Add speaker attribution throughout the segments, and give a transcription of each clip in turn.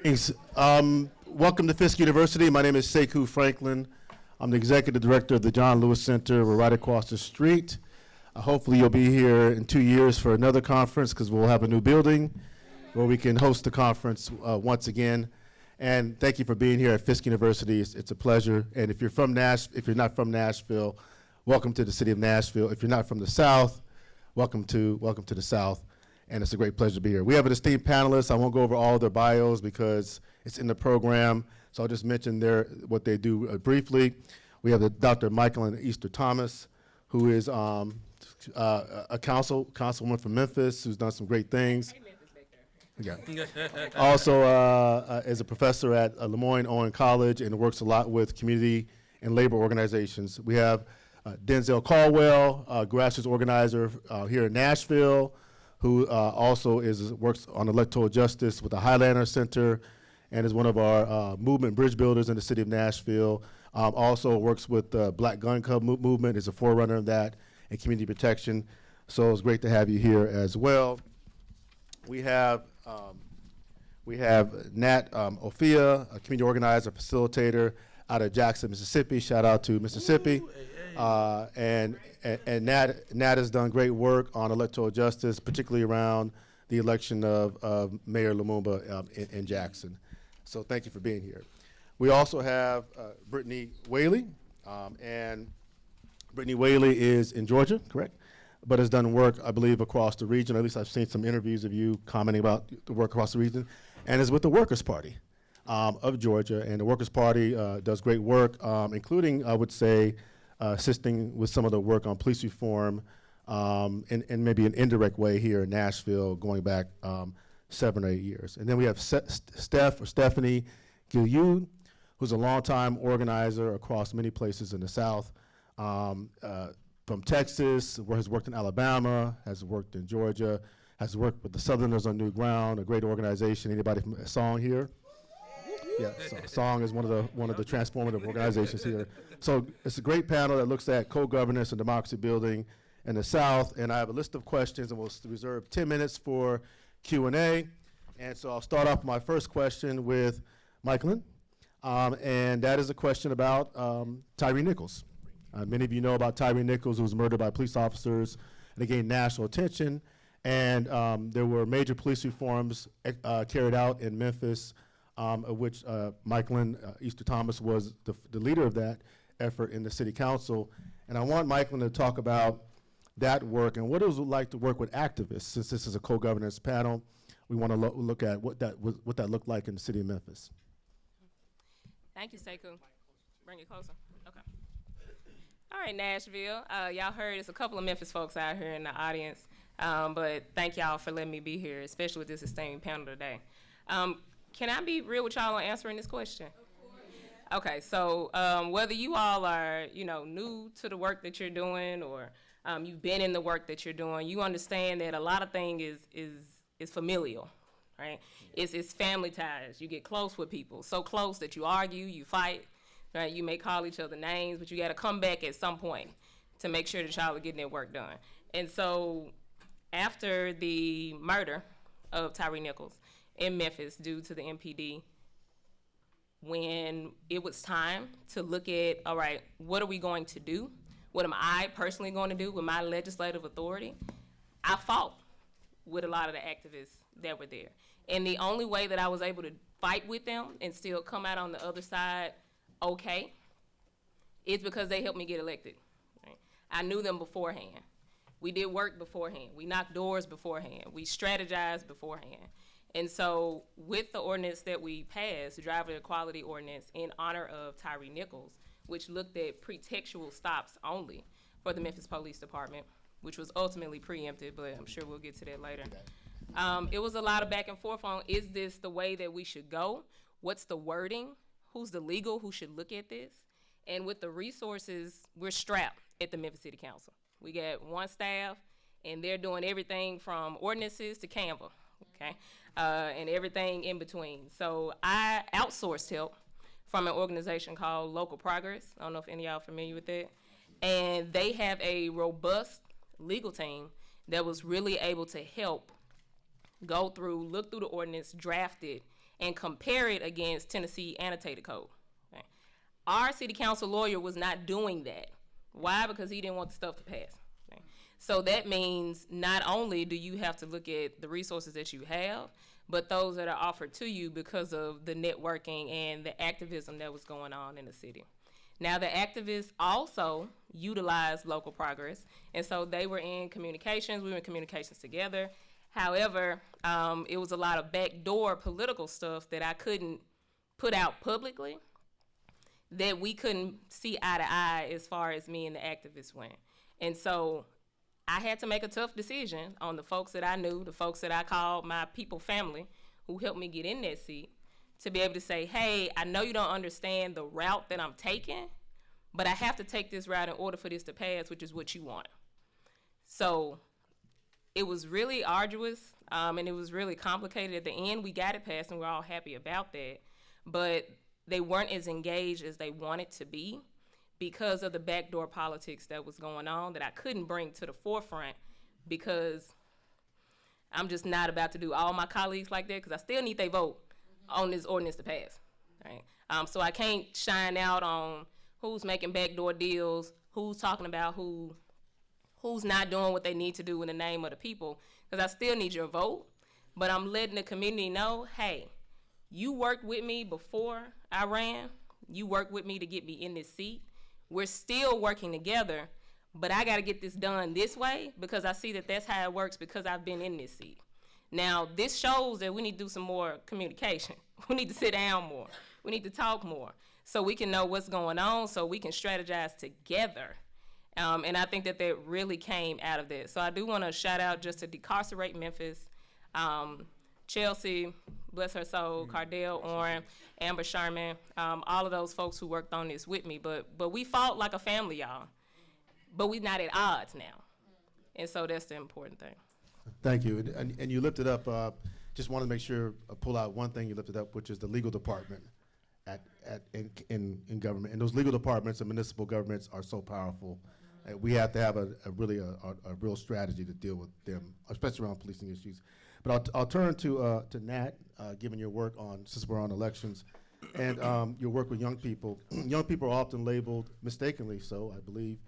Speaker 1: Thanks. Welcome to Fisk University. My name is Sekou Franklin. I'm the executive director of the John Lewis Center. We're right across the street. Hopefully you'll be here in 2 years for another conference because we'll have a new building where we can host the conference once again. And thank you for being here at Fisk University. It's a pleasure. And if you're not from Nashville, welcome to the city of Nashville. If you're not from the South, welcome to the South. And it's a great pleasure to be here. We have an esteemed panelist. I won't go over all their bios because it's in the program, so I'll just mention what they do briefly. We have Dr. Michalyn Easter Thomas, who is a councilwoman from Memphis, who's done some great things. Yeah. Also is a professor at Lemoyne Owen College and works a lot with community and labor organizations. We have Denzel Caldwell, grassroots organizer here in Nashville, who also works on electoral justice with the Highlander Center and is one of our movement bridge builders in the city of Nashville. Also works with the Black Gun Club movement, is a forerunner of that, and community protection. So it's great to have you here as well. We have Natt, Offiah, a community organizer, facilitator out of Jackson, Mississippi. Shout out to Mississippi. And Natt has done great work on electoral justice, particularly around the election of Mayor Lumumba in Jackson. So thank you for being here. We also have Britney Whaley, and Britney Whaley is in Georgia, correct? But has done work, I believe, across the region. At least I've seen some interviews of you commenting about the work across the region, and is with the Workers' Party of Georgia. And the Workers' Party does great work, including, I would say, assisting with some of the work on police reform in maybe an indirect way here in Nashville, going back 7 or 8 years. And then we have Stephanie Guilloud, who's a longtime organizer across many places in the South, from Texas, where has worked in Alabama, has worked in Georgia, has worked with the Southerners on New Ground, a great organization. Anybody from Song here? Yeah, so Song is one of the transformative organizations here. So it's a great panel that looks at co-governance and democracy building in the South. And I have a list of questions, and we'll reserve 10 minutes for Q&A. And so I'll start off my first question with Michalyn, and that is a question about Tyre Nichols. Many of you know about Tyre Nichols, who was murdered by police officers, and it gained national attention. And there were major police reforms carried out in Memphis, of which Michalyn Easter Thomas was the leader of that effort in the city council. And I want Michalyn to talk about that work and what it was like to work with activists. Since this is a co-governance panel, we want to look at what that looked like in the city of Memphis.
Speaker 2: Thank you, Sekou. Bring it closer. Okay. All right, Nashville. Y'all heard there's a couple of Memphis folks out here in the audience, but thank y'all for letting me be here, especially with this esteemed panel today. Can I be real with y'all on answering this question? Okay, so whether you all are, new to the work that you're doing, or you've been in the work that you're doing, you understand that a lot of things is familial, right? It's family ties. You get close with people, so close that you argue, you fight, right? You may call each other names, but you got to come back at some point to make sure that y'all are getting their work done. And so after the murder of Tyre Nichols in Memphis due to the MPD, when it was time to look at, all right, what are we going to do? What am I personally going to do with my legislative authority? I fought with a lot of the activists that were there. And the only way that I was able to fight with them and still come out on the other side okay is because they helped me get elected. Right? I knew them beforehand. We did work beforehand. We knocked doors beforehand. We strategized beforehand. And so with the ordinance that we passed, the driver equality ordinance in honor of Tyre Nichols, which looked at pretextual stops only for the Memphis Police Department, which was ultimately preempted, but I'm sure we'll get to that later. It was a lot of back and forth on, is this the way that we should go? What's the wording? Who's the legal who should look at this? And with the resources, we're strapped at the Memphis City Council. We got one staff, and they're doing everything from ordinances to Canva, okay? And everything in between. So I outsourced help from an organization called Local Progress. I don't know if any of y'all are familiar with that. And they have a robust legal team that was really able to help go through, look through the ordinance, draft it, and compare it against Tennessee annotated code. Okay? Our city council lawyer was not doing that. Why? Because he didn't want the stuff to pass. Okay? So that means not only do you have to look at the resources that you have, but those that are offered to you because of the networking and the activism that was going on in the city. Now, the activists also utilized local progress, and so they were in communications. We were in communications together. However, it was a lot of backdoor political stuff that I couldn't put out publicly, that we couldn't see eye to eye as far as me and the activists went. And so I had to make a tough decision on the folks that I knew, the folks that I called my people family, who helped me get in that seat, to be able to say, hey, I know you don't understand the route that I'm taking, but I have to take this route in order for this to pass, which is what you want. So it was really arduous, and it was really complicated. At the end, we got it passed, and we're all happy about that. But they weren't as engaged as they wanted to be because of the backdoor politics that was going on that I couldn't bring to the forefront, because I'm just not about to do all my colleagues like that, because I still need their vote on this ordinance to pass. Right? So I can't shine out on who's making backdoor deals, who's talking about who's not doing what they need to do in the name of the people, because I still need your vote. But I'm letting the community know, hey, you worked with me before I ran. You worked with me to get me in this seat. We're still working together, but I got to get this done this way, because I see that that's how it works, because I've been in this seat. Now, this shows that we need to do some more communication. We need to sit down more. We need to talk more so we can know what's going on, so we can strategize together. And I think that really came out of that. So I do want to shout out just to Decarcerate Memphis, Chelsea, bless her soul, Cardell Orrin, Amber Sherman, all of those folks who worked on this with me. But we fought like a family, y'all. But we're not at odds now. And so that's the important thing.
Speaker 1: Thank you. And you lifted up, just wanted to make sure, pull out one thing you lifted up, which is the legal department in government. And those legal departments and municipal governments are so powerful. We have to have a real strategy to deal with them, especially around policing issues. But I'll turn to Natt, given your work on, since we're on elections, and your work with young people. Young people are often labeled, mistakenly so, I believe,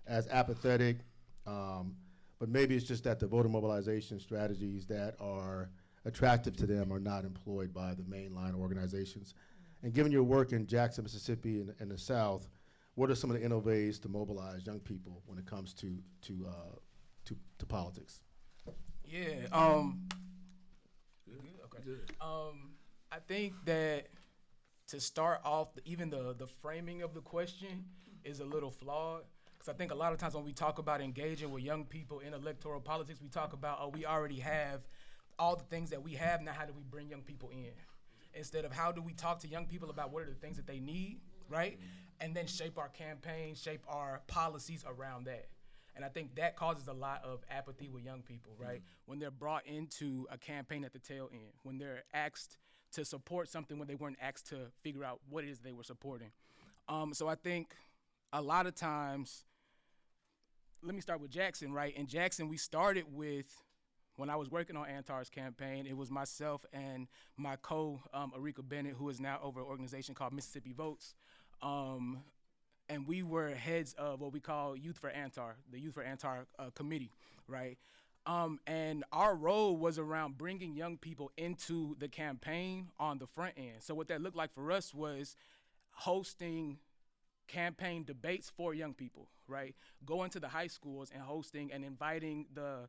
Speaker 1: as apathetic, but maybe it's just that the voter mobilization strategies that are attractive to them are not employed by the mainline organizations. And given your work in Jackson, Mississippi, and the South, what are some of the innovations to mobilize young people when it comes to politics?
Speaker 3: Yeah. Okay. I think that to start off, even the framing of the question is a little flawed. Because I think a lot of times when we talk about engaging with young people in electoral politics, we talk about, oh, we already have all the things that we have, now how do we bring young people in? Instead of how do we talk to young people about what are the things that they need, right? And then shape our campaign, shape our policies around that. And I think that causes a lot of apathy with young people, right? When they're brought into a campaign at the tail end, when they're asked to support something when they weren't asked to figure out what it is they were supporting. So I think a lot of times, let me start with Jackson, right? In Jackson, we started with, when I was working on Antar's campaign, it was myself and my Arika Bennett, who is now over an organization called Mississippi Votes. And we were heads of what we call Youth for Antar, the Youth for Antar committee, right? And our role was around bringing young people into the campaign on the front end. So what that looked like for us was hosting campaign debates for young people, right? Going to the high schools and hosting and inviting the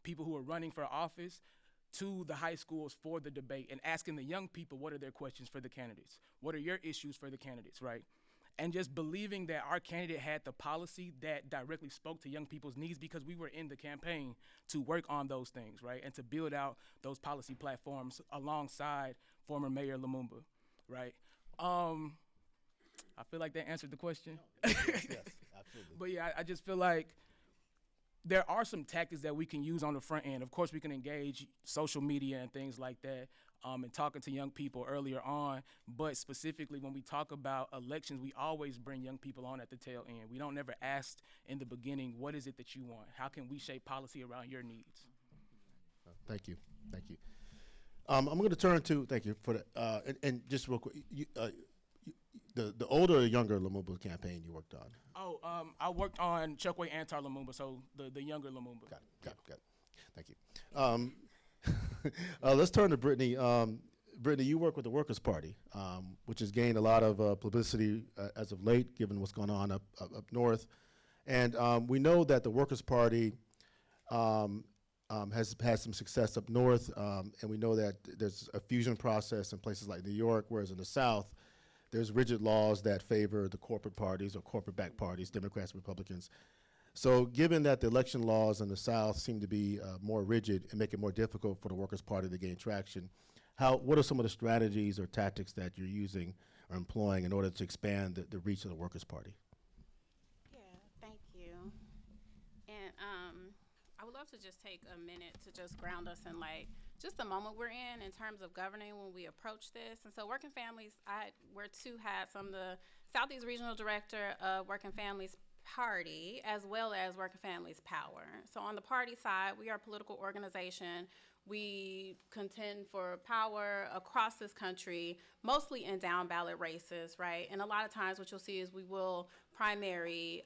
Speaker 3: people who are running for office to the high schools for the debate and asking the young people, what are their questions for the candidates? What are your issues for the candidates, right? And just believing that our candidate had the policy that directly spoke to young people's needs, because we were in the campaign to work on those things, right? And to build out those policy platforms alongside former Mayor Lumumba, right? I feel like that answered the question.
Speaker 1: Yes, absolutely.
Speaker 3: But yeah, I just feel like there are some tactics that we can use on the front end. Of course, we can engage social media and things like that, and talking to young people earlier on. But specifically, when we talk about elections, we always bring young people on at the tail end. We don't never ask in the beginning, what is it that you want? How can we shape policy around your needs?
Speaker 1: Thank you. I'm going to turn to, thank you for that, and just real quick, the older or younger Lumumba campaign you worked on?
Speaker 3: Oh, I worked on Chokwe anti-Lumumba, so the younger Lumumba.
Speaker 1: Got it. Thank you. Let's turn to Britney. Britney, you work with the Workers' Party, which has gained a lot of publicity as of late, given what's going on up north. And we know that the Workers' Party has had some success up north, and we know that there's a fusion process in places like New York, whereas in the South, there's rigid laws that favor the corporate parties or corporate-backed parties, Democrats, Republicans. So given that the election laws in the South seem to be more rigid and make it more difficult for the Workers' Party to gain traction, what are some of the strategies or tactics that you're using or employing in order to expand the reach of the Workers' Party?
Speaker 4: Yeah, thank you. And I would love to just take a minute to just ground us in just the moment we're in terms of governing when we approach this. And so Working Families, I wear two hats. I'm the Southeast Regional Director of Working Families Party, as well as Working Families Power. So on the party side, we are a political organization. We contend for power across this country, mostly in down ballot races, right? And a lot of times what you'll see is we will primary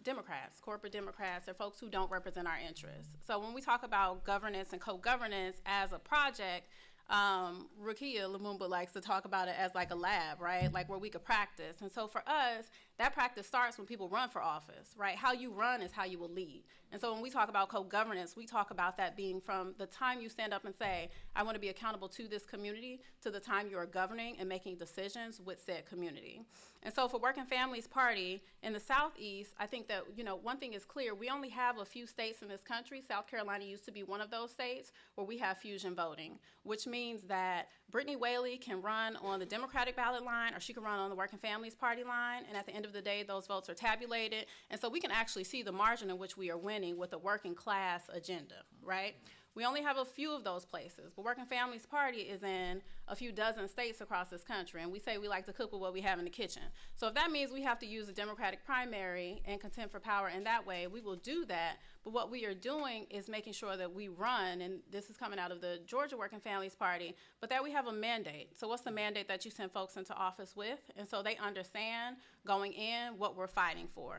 Speaker 4: Democrats, corporate Democrats, or folks who don't represent our interests. So when we talk about governance and co-governance as a project, Rukia Lumumba likes to talk about it as like a lab, right? Like where we could practice. And so for us, that practice starts when people run for office, right? How you run is how you will lead. And so when we talk about co-governance, we talk about that being from the time you stand up and say, I want to be accountable to this community, to the time you are governing and making decisions with said community. And so for Working Families Party in the Southeast, I think that, one thing is clear. We only have a few states in this country. South Carolina used to be one of those states where we have fusion voting, which means that Britney Whaley can run on the Democratic ballot line, or she can run on the Working Families Party line. And at the end of the day, those votes are tabulated. And so we can actually see the margin in which we are winning with a working class agenda, right? We only have a few of those places, but Working Families Party is in a few dozen states across this country, and we say we like to cook with what we have in the kitchen. So if that means we have to use a Democratic primary and contend for power in that way, we will do that. But what we are doing is making sure that we run, and this is coming out of the Georgia Working Families Party, but that we have a mandate. So what's the mandate that you send folks into office with? And so they understand going in what we're fighting for.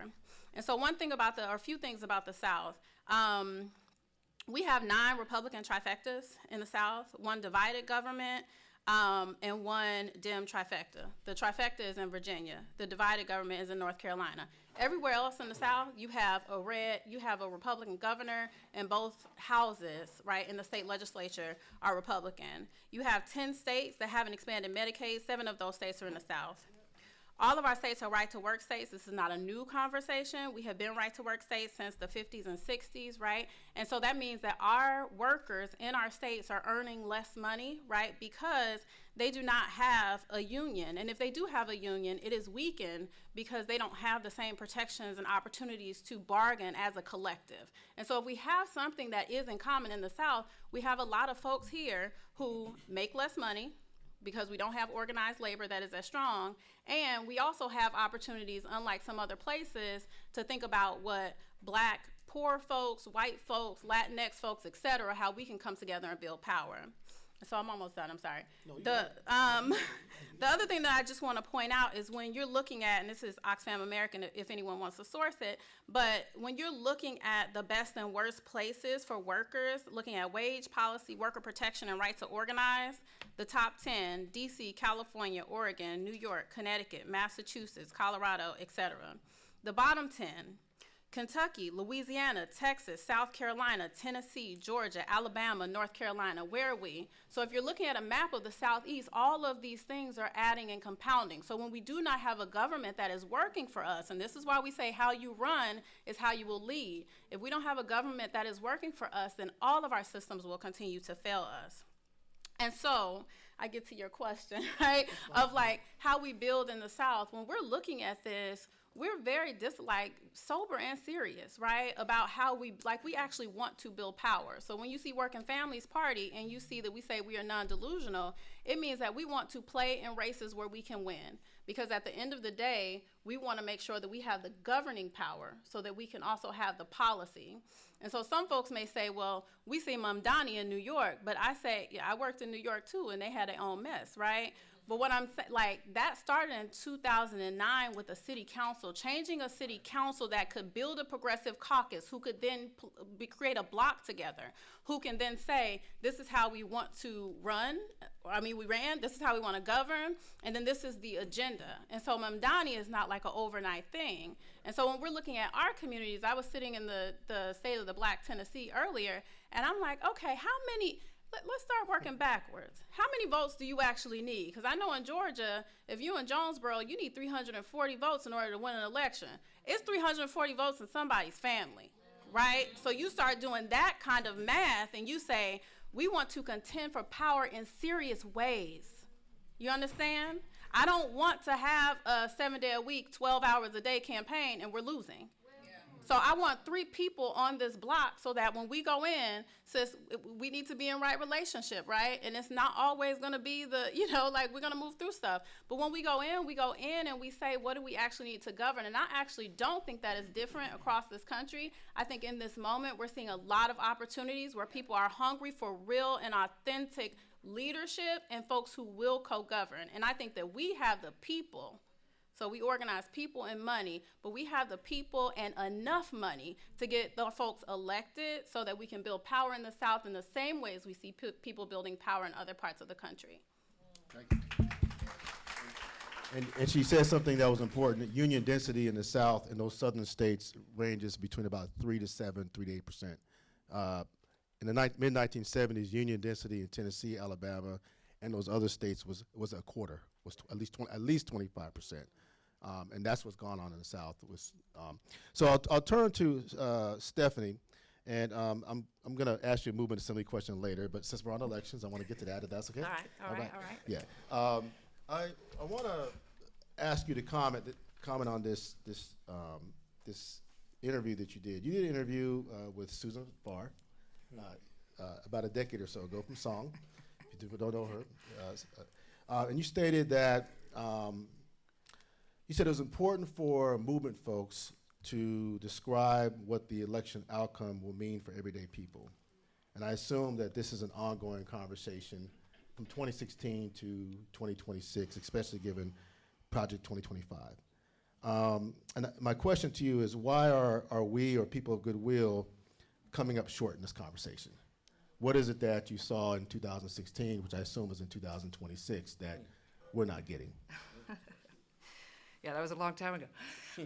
Speaker 4: And so a few things about the South. We have 9 Republican trifectas in the South, 1 divided government, and 1 Dem trifecta. The trifecta is in Virginia. The divided government is in North Carolina. Everywhere else in the South, you have a Republican governor, and both houses, right, in the state legislature are Republican. You have 10 states that haven't expanded Medicaid. 7 of those states are in the South. All of our states are right-to-work states. This is not a new conversation. We have been right-to-work states since the 50s and 60s, right? And so that means that our workers in our states are earning less money, right, because they do not have a union. And if they do have a union, it is weakened because they don't have the same protections and opportunities to bargain as a collective. And so if we have something that is in common in the South, we have a lot of folks here who make less money, because we don't have organized labor that is as strong. And we also have opportunities, unlike some other places, to think about what Black, poor folks, white folks, Latinx folks, et cetera, how we can come together and build power. So I'm almost done, I'm sorry. No, the other thing that I just want to point out is when you're looking at, and this is Oxfam American if anyone wants to source it, but when you're looking at the best and worst places for workers, looking at wage policy, worker protection, and right to organize, the top 10, DC, California, Oregon, New York, Connecticut, Massachusetts, Colorado, etc. The bottom 10, Kentucky, Louisiana, Texas, South Carolina, Tennessee, Georgia, Alabama, North Carolina. Where are we? So if you're looking at a map of the Southeast, all of these things are adding and compounding. So when we do not have a government that is working for us, and this is why we say how you run is how you will lead. If we don't have a government that is working for us, then all of our systems will continue to fail us. And so I get to your question, right, of like how we build in the South. When we're looking at this, we're very sober and serious, right? About how we actually want to build power. So when you see Working Families Party and you see that we say we are non-delusional, it means that we want to play in races where we can win. Because at the end of the day, we want to make sure that we have the governing power so that we can also have the policy. And so some folks may say, well, we see Mamdani in New York, but I say, yeah, I worked in New York too, and they had their own mess, right? But what I'm saying, that started in 2009 with a city council, changing a city council that could build a progressive caucus, who could then create a block together, who can then say, this is how we want to run. This is how we want to govern, and then this is the agenda. And so Mamdani is not like an overnight thing. And so when we're looking at our communities, I was sitting in the state of the Black Tennessee earlier, and I'm like, okay, let's start working backwards. How many votes do you actually need? Because I know in Georgia, if you in Jonesboro, you need 340 votes in order to win an election. It's 340 votes in somebody's family, right? So you start doing that kind of math and you say, we want to contend for power in serious ways. You understand? I don't want to have a 7-day-a-week, 12 hours a day campaign and we're losing. So I want 3 people on this block so that when we go in, sis, we need to be in right relationship, right? And it's not always going to be we're going to move through stuff. But when we go in and we say, what do we actually need to govern? And I actually don't think that is different across this country. I think in this moment, we're seeing a lot of opportunities where people are hungry for real and authentic leadership and folks who will co-govern. And I think that we have the people. So we organize people and money, but we have the people and enough money to get the folks elected so that we can build power in the South in the same ways we see people building power in other parts of the country.
Speaker 1: Thank you. And she said something that was important. Union density in the South in those southern states ranges between about 3 to 7, 3 to 8%. In the mid-1970s, union density in Tennessee, Alabama, and those other states was a quarter, was at least 25%. And that's what's gone on in the South. So I'll turn to Stephanie, and I'm going to ask you a movement assembly question later, but since we're on elections, I want to get to that, if that's okay?
Speaker 2: All right.
Speaker 1: Yeah. I want to ask you to comment on this interview that you did. You did an interview with Susan Farr about a decade or so ago from Song. If you don't know her. And you stated that you said it was important for movement folks to describe what the election outcome will mean for everyday people. And I assume that this is an ongoing conversation from 2016 to 2026, especially given Project 2025. And my question to you is, why are we, or people of goodwill, coming up short in this conversation? What is it that you saw in 2016, which I assume is in 2026, that we're not getting?
Speaker 5: Yeah, that was a long time ago.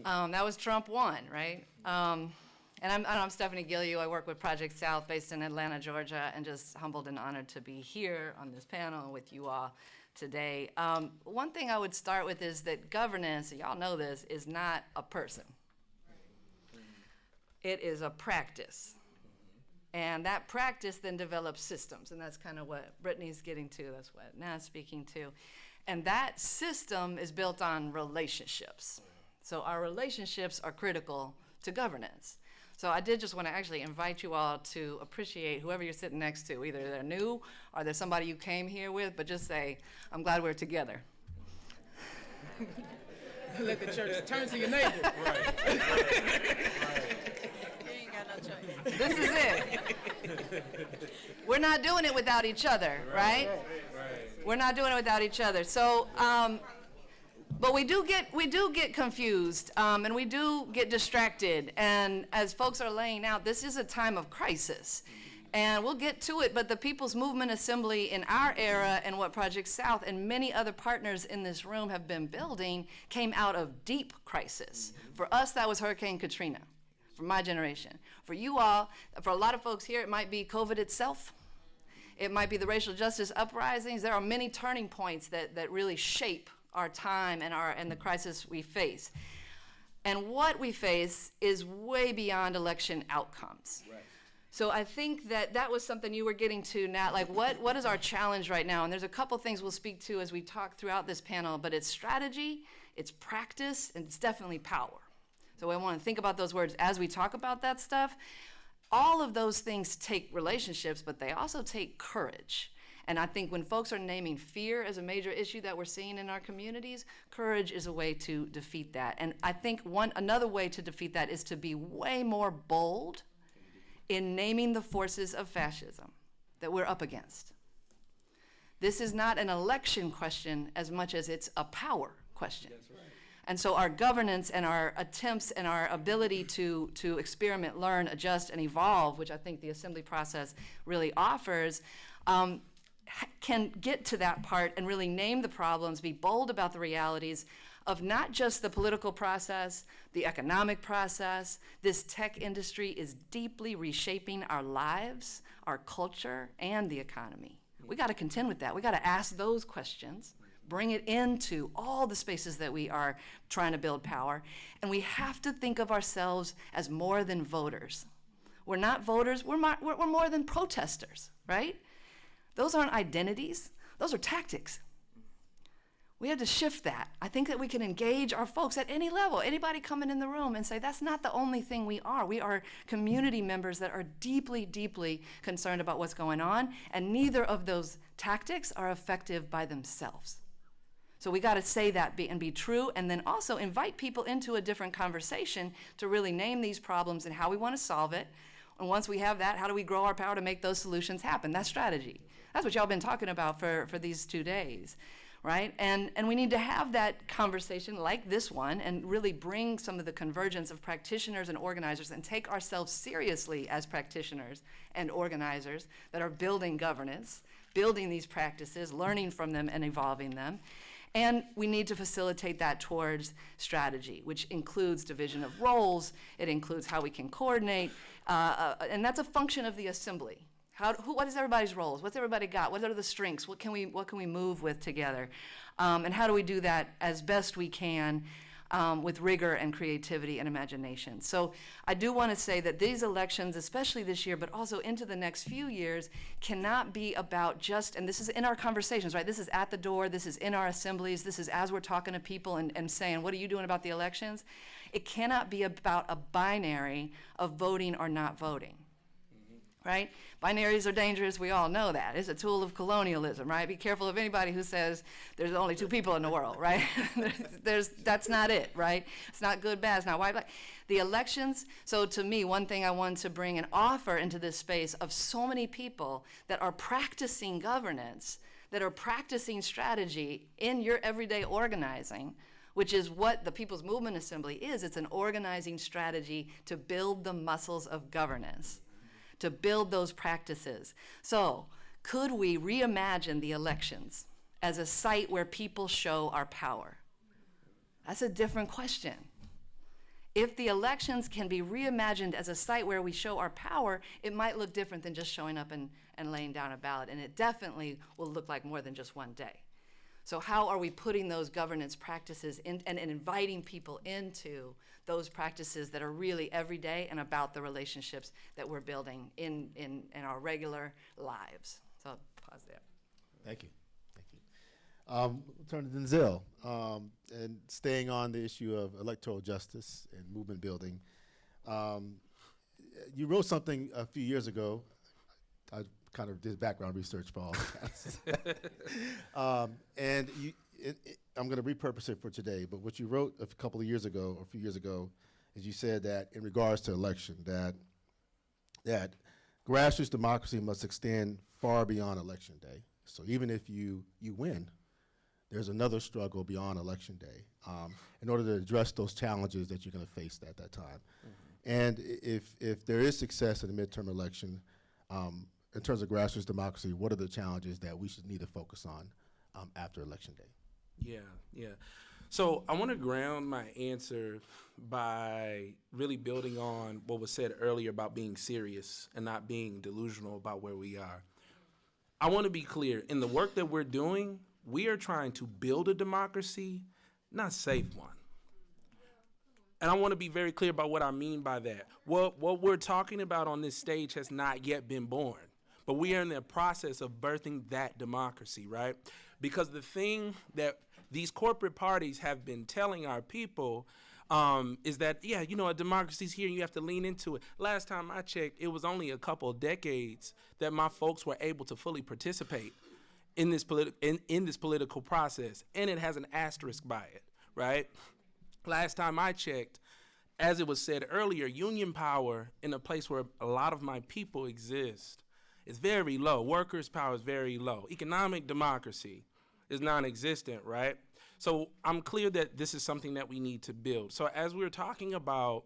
Speaker 5: That was Trump 1, right? And I'm Stephanie Guilloud. I work with Project South based in Atlanta, Georgia, and just humbled and honored to be here on this panel with you all today. One thing I would start with is that governance, y'all know this, is not a person. It is a practice. And that practice then develops systems, and that's kind of what Britney's getting to, that's what Natt's speaking to. And that system is built on relationships. So our relationships are critical to governance. So I did just want to actually invite you all to appreciate whoever you're sitting next to. Either they're new or they're somebody you came here with, but just say, I'm glad we're together.
Speaker 3: Let the church turn to your neighbor. Right.
Speaker 5: This is it. We're not doing it without each other, right? We're not doing it without each other. So, but we do get confused, and we do get distracted. And as folks are laying out, this is a time of crisis. And we'll get to it, but the People's Movement Assembly in our era and what Project South and many other partners in this room have been building came out of deep crisis. For us, that was Hurricane Katrina, for my generation. For you all, for a lot of folks here, it might be COVID itself. It might be the racial justice uprisings. There are many turning points that really shape our time and the crisis we face. And what we face is way beyond election outcomes. Right. So I think that was something you were getting to, Natt, like what is our challenge right now? And there's a couple things we'll speak to as we talk throughout this panel, but it's strategy, it's practice, and it's definitely power. So I want to think about those words as we talk about that stuff. All of those things take relationships, but they also take courage. And I think when folks are naming fear as a major issue that we're seeing in our communities, courage is a way to defeat that. And I think another way to defeat that is to be way more bold in naming the forces of fascism that we're up against. This is not an election question as much as it's a power question. That's right. And so our governance and our attempts and our ability to experiment, learn, adjust, and evolve, which I think the assembly process really offers, can get to that part and really name the problems, be bold about the realities of not just the political process, the economic process. This tech industry is deeply reshaping our lives, our culture, and the economy. We got to contend with that. We got to ask those questions, bring it into all the spaces that we are trying to build power, and we have to think of ourselves as more than voters. We're not voters, we're more than protesters, right? Those aren't identities, those are tactics. We have to shift that. I think that we can engage our folks at any level, anybody coming in the room and say, that's not the only thing we are. We are community members that are deeply, deeply concerned about what's going on, and neither of those tactics are effective by themselves. So we got to say that and be true, and then also invite people into a different conversation to really name these problems and how we want to solve it. And once we have that, how do we grow our power to make those solutions happen? That's strategy. That's what y'all been talking about for these 2 days, right? And we need to have that conversation like this one and really bring some of the convergence of practitioners and organizers and take ourselves seriously as practitioners and organizers that are building governance, building these practices, learning from them and evolving them. And we need to facilitate that towards strategy, which includes division of roles. It includes how we can coordinate, and that's a function of the assembly. What is everybody's roles? What's everybody got? What are the strengths? What can we move with together? And how do we do that as best we can with rigor and creativity and imagination? So I do want to say that these elections, especially this year, but also into the next few years, cannot be about just, and this is in our conversations, right? This is at the door, this is in our assemblies, this is as we're talking to people and saying, what are you doing about the elections? It cannot be about a binary of voting or not voting. Right? Binaries are dangerous, we all know that. It's a tool of colonialism, right? Be careful of anybody who says there's only 2 people in the world, right? That's not it, right? It's not good, bad, it's not white, black. The elections, so to me, one thing I want to bring and offer into this space of so many people that are practicing governance, that are practicing strategy in your everyday organizing, which is what the People's Movement Assembly is. It's an organizing strategy to build the muscles of governance, to build those practices. So, could we reimagine the elections as a site where people show our power? That's a different question. If the elections can be reimagined as a site where we show our power, it might look different than just showing up and laying down a ballot, and it definitely will look like more than just one day. So how are we putting those governance practices in, and inviting people into those practices that are really everyday and about the relationships that we're building in our regular lives? So I'll pause there.
Speaker 1: Thank you. Thank you. We'll turn to Denzel. And staying on the issue of electoral justice and movement building, you wrote something a few years ago. I kind of did background research for all and I'm going to repurpose it for today, but what you wrote a couple of years ago, or a few years ago, is you said that in regards to election, that grassroots democracy must extend far beyond election day. So even if you win, there's another struggle beyond election day in order to address those challenges that you're going to face at that time. Mm-hmm. And if there is success in the midterm election, in terms of grassroots democracy, what are the challenges that we should need to focus on after election day?
Speaker 6: Yeah. So I want to ground my answer by really building on what was said earlier about being serious and not being delusional about where we are. I want to be clear. In the work that we're doing, we are trying to build a democracy, not save one. And I want to be very clear about what I mean by that. What we're talking about on this stage has not yet been born, but we are in the process of birthing that democracy, right? Because the thing that these corporate parties have been telling our people is that, yeah, you know, a democracy's here and you have to lean into it. Last time I checked, it was only a couple of decades that my folks were able to fully participate in this political process, and it has an asterisk by it, right? Last time I checked, as it was said earlier, union power in a place where a lot of my people exist is very low. Workers' power is very low. Economic democracy is non-existent, right? So I'm clear that this is something that we need to build. So as we're talking about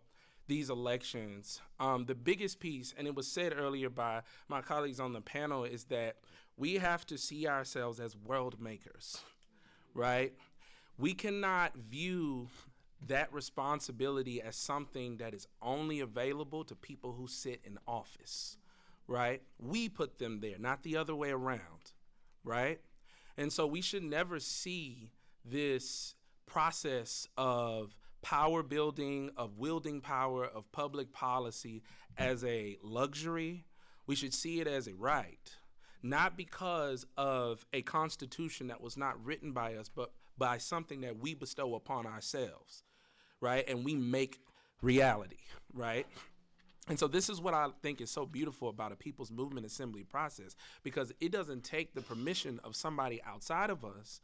Speaker 6: these elections, the biggest piece, and it was said earlier by my colleagues on the panel, is that we have to see ourselves as world makers, right? We cannot view that responsibility as something that is only available to people who sit in office, right? We put them there, not the other way around, right? And so we should never see this process of power building, of wielding power, of public policy as a luxury. We should see it as a right, not because of a constitution that was not written by us, but by something that we bestow upon ourselves, right? And we make reality, right? And so this is what I think is so beautiful about a people's movement assembly process, because it doesn't take the permission of somebody outside of us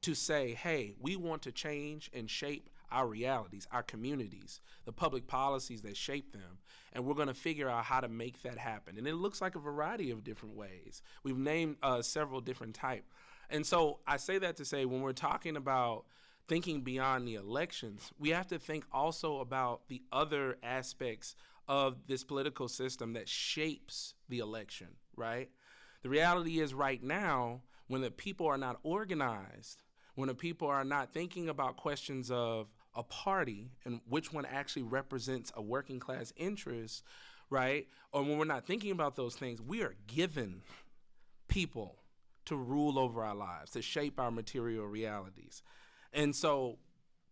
Speaker 6: to say, hey, we want to change and shape our realities, our communities, the public policies that shape them, and we're going to figure out how to make that happen. And it looks like a variety of different ways. We've named several different types. And so I say that to say, when we're talking about thinking beyond the elections, we have to think also about the other aspects of this political system that shapes the election, right? The reality is right now, when the people are not organized, when the people are not thinking about questions of a party and which one actually represents a working class interest, right? Or when we're not thinking about those things, we are given people to rule over our lives, to shape our material realities. And so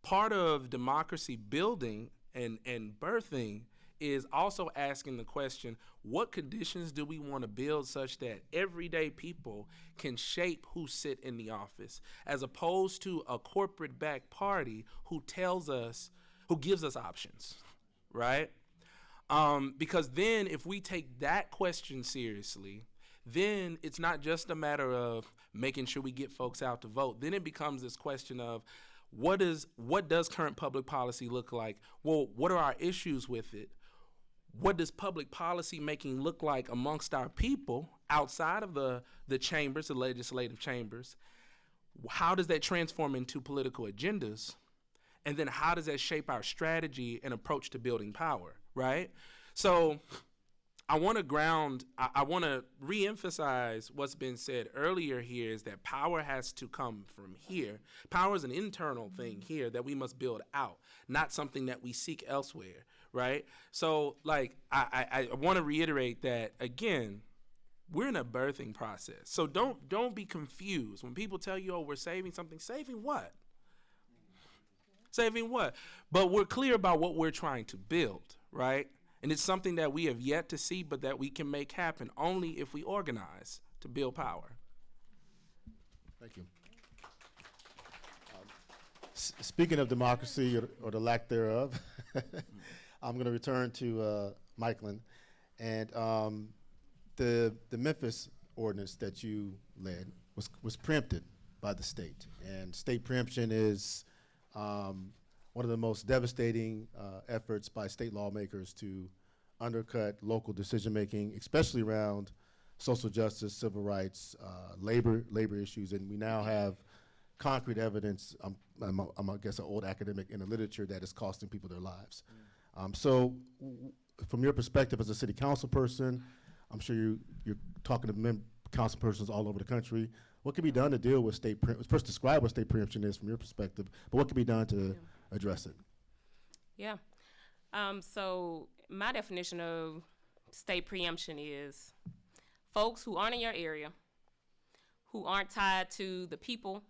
Speaker 6: part of democracy building and birthing is also asking the question, what conditions do we want to build such that everyday people can shape who sit in the office, as opposed to a corporate-backed party who tells us, who gives us options, right? Because then if we take that question seriously, then it's not just a matter of making sure we get folks out to vote. Then it becomes this question of, what does current public policy look like? Well, what are our issues with it? What does public policy making look like amongst our people outside of the chambers, the legislative chambers? How does that transform into political agendas? And then how does that shape our strategy and approach to building power, right? So I want to reemphasize what's been said earlier here, is that power has to come from here. Power is an internal thing here that we must build out, not something that we seek elsewhere, right? So like, I want to reiterate that again, we're in a birthing process. So don't be confused. When people tell you, oh, we're saving something, saving what? Saving what? But we're clear about what we're trying to build, right? And it's something that we have yet to see, but that we can make happen only if we organize to build power.
Speaker 1: Thank you. Speaking of democracy or the lack thereof, I'm going to return to Michalyn. And the Memphis ordinance that you led was preempted by the state. And state preemption is one of the most devastating efforts by state lawmakers to undercut local decision-making, especially around social justice, civil rights, labor issues. And we now have concrete evidence, I'm I guess an old academic in the literature, that is costing people their lives. So from your perspective as a city council person, I'm sure you're talking to council persons all over the country. What can be done to deal with state preemption? First, describe what state preemption is from your perspective, but what can be done to address it?
Speaker 2: Yeah. So my definition of state preemption is folks who aren't in your area, who aren't tied to the people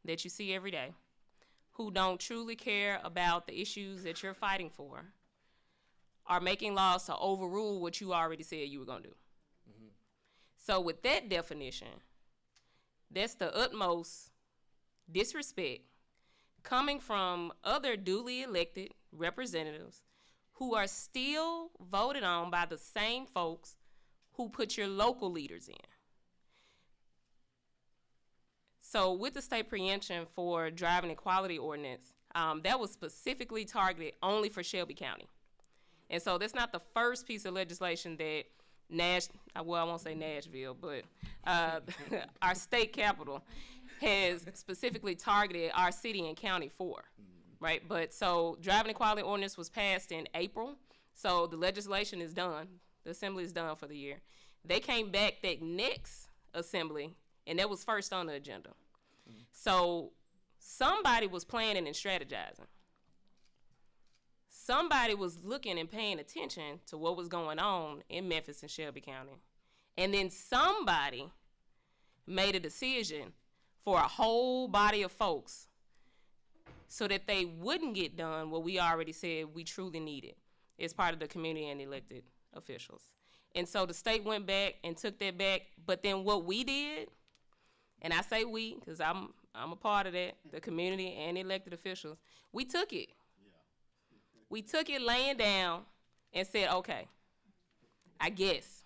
Speaker 2: that you see every day, who don't truly care about the issues that you're fighting for, are making laws to overrule what you already said you were going to do. Mm-hmm. So with that definition, that's the utmost disrespect coming from other duly elected representatives who are still voted on by the same folks who put your local leaders in. So with the state preemption for driving equality ordinance, that was specifically targeted only for Shelby County. And so that's not the first piece of legislation that I won't say Nashville, but our state capital has specifically targeted our city and county for, right? But so driving equality ordinance was passed in April. So the legislation is done. The assembly is done for the year. They came back that next assembly, and that was first on the agenda. So somebody was planning and strategizing. Somebody was looking and paying attention to what was going on in Memphis and Shelby County. And then somebody made a decision for a whole body of folks so that they wouldn't get done what we already said we truly needed as part of the community and elected officials. And so the state went back and took that back. But then what we did, and I say we because I'm a part of that, the community and elected officials, we took it. We took it laying down and said, okay, I guess.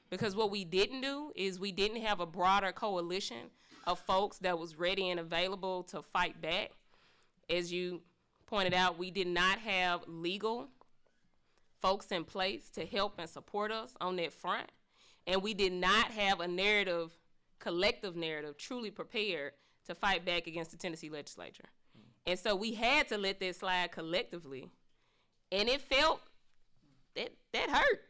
Speaker 2: Because what we didn't do is we didn't have a broader coalition of folks that was ready and available to fight back. As you pointed out, we did not have legal folks in place to help and support us on that front. And we did not have a narrative, collective narrative, truly prepared to fight back against the Tennessee legislature. And so we had to let that slide collectively. And it felt, that hurt.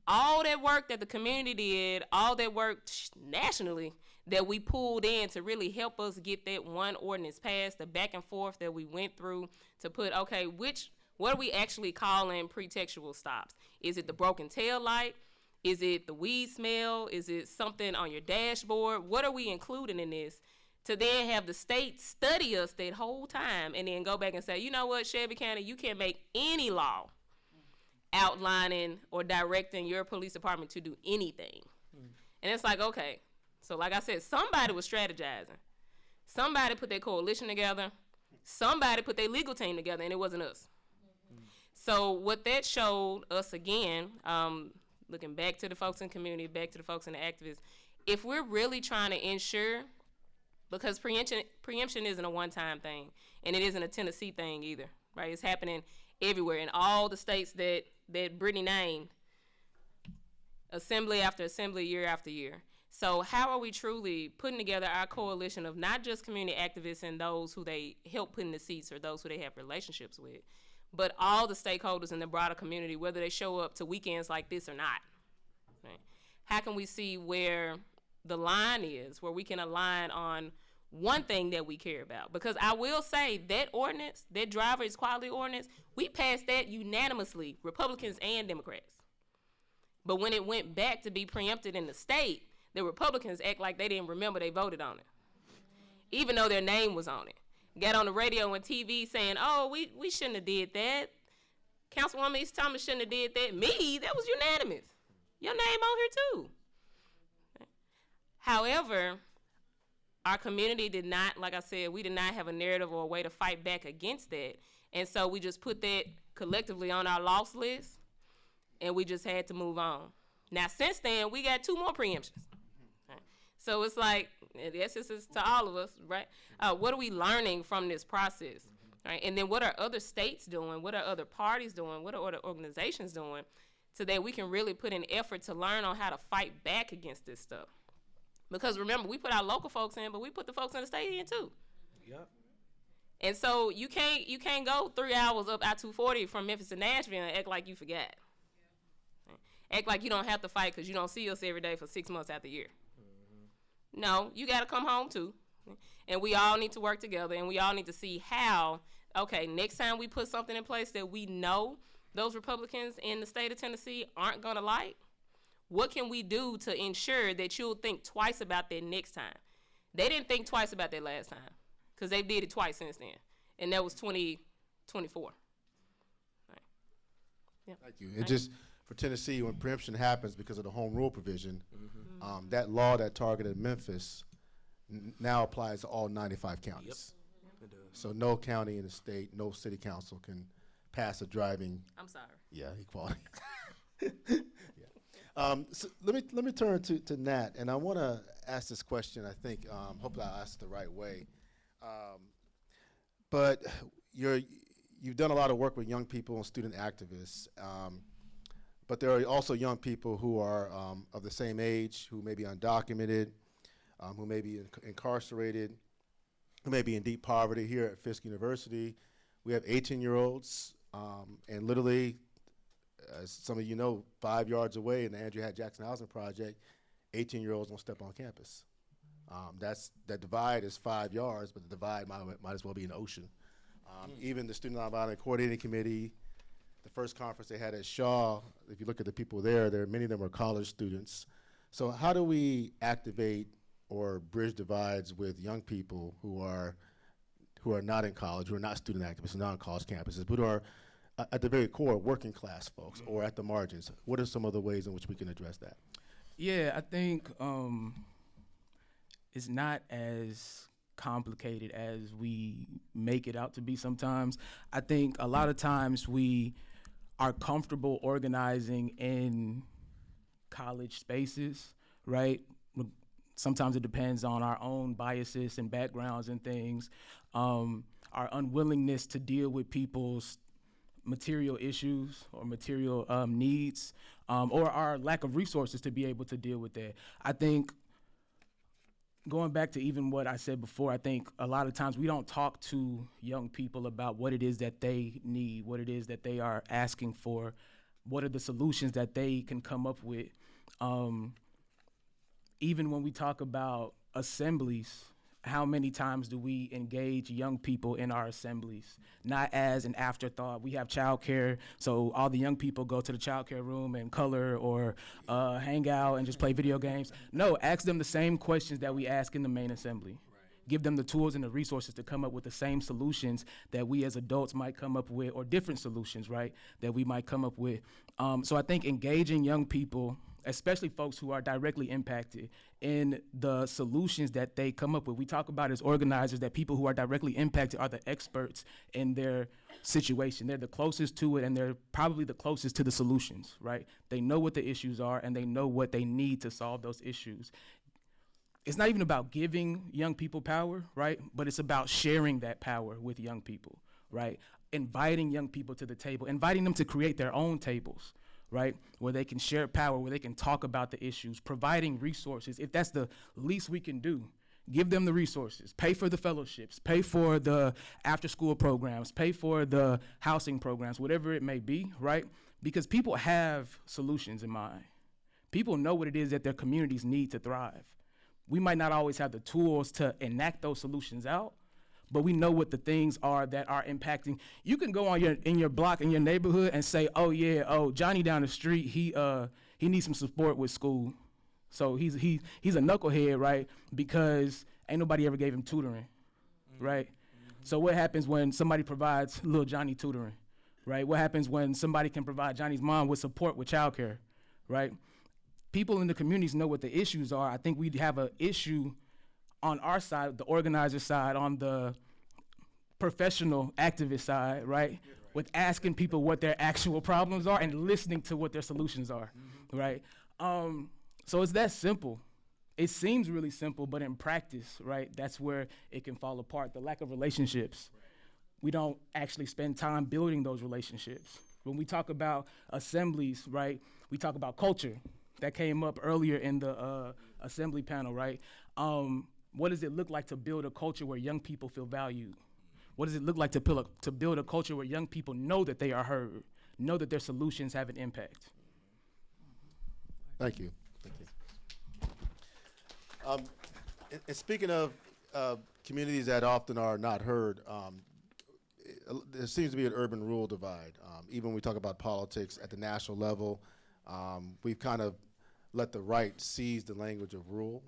Speaker 2: All that work that the community did, all that work nationally that we pulled in to really help us get that one ordinance passed, the back and forth that we went through to put, okay, what are we actually calling pretextual stops? Is it the broken tail light? Is it the weed smell? Is it something on your dashboard? What are we including in this? To then have the state study us that whole time and then go back and say, you know what, Shelby County, you can't make any law outlining or directing your police department to do anything. And it's like, okay, so like I said, somebody was strategizing. Somebody put their coalition together. Somebody put their legal team together, and it wasn't us. So what that showed us again, looking back to the folks in the community, back to the folks in the activists, if we're really trying to ensure, because preemption isn't a one-time thing, and it isn't a Tennessee thing either, right? It's happening everywhere in all the states that Britney named, assembly after assembly, year after year. So how are we truly putting together our coalition of not just community activists and those who they help put in the seats or those who they have relationships with, but all the stakeholders in the broader community, whether they show up to weekends like this or not? Right? How can we see where the line is, where we can align on one thing that we care about? Because I will say that ordinance, that driver's equality ordinance, we passed that unanimously, Republicans and Democrats. But when it went back to be preempted in the state, the Republicans act like they didn't remember they voted on it, even though their name was on it. Got on the radio and TV saying, oh, we shouldn't have did that. Councilwoman East Thomas shouldn't have did that. Me, that was unanimous. Your name on here too. However, our community did not, like I said, we did not have a narrative or a way to fight back against that. And so we just put that collectively on our loss list, and we just had to move on. Now, since then, we got 2 more preemptions. Right? So it's like, this is to all of us, right? What are we learning from this process? Right? And then what are other states doing? What are other parties doing? What are other organizations doing? So that we can really put in effort to learn on how to fight back against this stuff. Because remember, we put our local folks in, but we put the folks in the state in too.
Speaker 6: Yep.
Speaker 2: And so you can't go 3 hours up I-240 from Memphis to Nashville and act like you forgot. Act like you don't have to fight because you don't see us every day for 6 months out the year. No, you got to come home too. And we all need to work together, and we all need to see how, okay, next time we put something in place that we know those Republicans in the state of Tennessee aren't going to like, what can we do to ensure that you'll think twice about that next time? They didn't think twice about that last time because they did it twice since then, and that was 2024. Right. Yeah.
Speaker 1: Thank you. It just, for Tennessee, when preemption happens because of the home rule provision, that law that targeted Memphis now applies to all 95 counties.
Speaker 6: It does.
Speaker 1: So no county in the state, no city council can pass a driving,
Speaker 2: I'm sorry.
Speaker 1: equality. So let me turn to Natt, and I want to ask this question. I think hopefully I'll ask it the right way. But you've done a lot of work with young people and student activists, but there are also young people who are of the same age, who may be undocumented, who may be incarcerated, who may be in deep poverty. Here at Fisk University, we have 18-year-olds, and literally, as some of you know, 5 yards away in the Andrew Hatt Jackson Housing Project, 18-year-olds don't step on campus. That divide is 5 yards, but the divide might as well be an ocean. Even the Student Nonviolent Coordinating Committee, the first conference they had at Shaw, if you look at the people there, many of them are college students. So how do we activate or bridge divides with young people who are not in college, who are not student activists, not on college campuses, but who are at the very core working class folks or at the margins? What are some of the ways in which we can address that?
Speaker 3: Yeah, I think it's not as complicated as we make it out to be sometimes. I think a lot of times we are comfortable organizing in college spaces, right? Sometimes it depends on our own biases and backgrounds and things, our unwillingness to deal with people's material issues or material needs, or our lack of resources to be able to deal with that. I think going back to even what I said before, I think a lot of times we don't talk to young people about what it is that they need, what it is that they are asking for, what are the solutions that they can come up with. Even when we talk about assemblies, how many times do we engage young people in our assemblies? Not as an afterthought. We have childcare, so all the young people go to the childcare room and color or hang out and just play video games. No, ask them the same questions that we ask in the main assembly. Give them the tools and the resources to come up with the same solutions that we as adults might come up with, or different solutions, right, that we might come up with. So I think engaging young people, especially folks who are directly impacted, in the solutions that they come up with. We talk about as organizers that people who are directly impacted are the experts in their situation. They're the closest to it, and they're probably the closest to the solutions, right? They know what the issues are, and they know what they need to solve those issues. It's not even about giving young people power, right? But it's about sharing that power with young people, right? Inviting young people to the table, inviting them to create their own tables, right, where they can share power, where they can talk about the issues, providing resources. If that's the least we can do, give them the resources, pay for the fellowships, pay for the after-school programs, pay for the housing programs, whatever it may be, right? Because people have solutions in mind. People know what it is that their communities need to thrive. We might not always have the tools to enact those solutions out, but we know what the things are that are impacting. You can go on in your block, in your neighborhood, and say, Johnny down the street, he needs some support with school. So he's a knucklehead, right? Because ain't nobody ever gave him tutoring, right? So what happens when somebody provides little Johnny tutoring, right? What happens when somebody can provide Johnny's mom with support with childcare, right? People in the communities know what the issues are. I think we have an issue on our side, the organizer side, on the professional activist side, right? With asking people what their actual problems are and listening to what their solutions are, right? So it's that simple. It seems really simple, but in practice, right, that's where it can fall apart. The lack of relationships. We don't actually spend time building those relationships. When we talk about assemblies, right, we talk about culture. That came up earlier in the assembly panel, right? What does it look like to build a culture where young people feel valued? What does it look like to build a culture where young people know that they are heard, know that their solutions have an impact?
Speaker 1: Thank you. And speaking of communities that often are not heard, there seems to be an urban-rural divide. Even when we talk about politics at the national level, we've kind of let the right seize the language of rural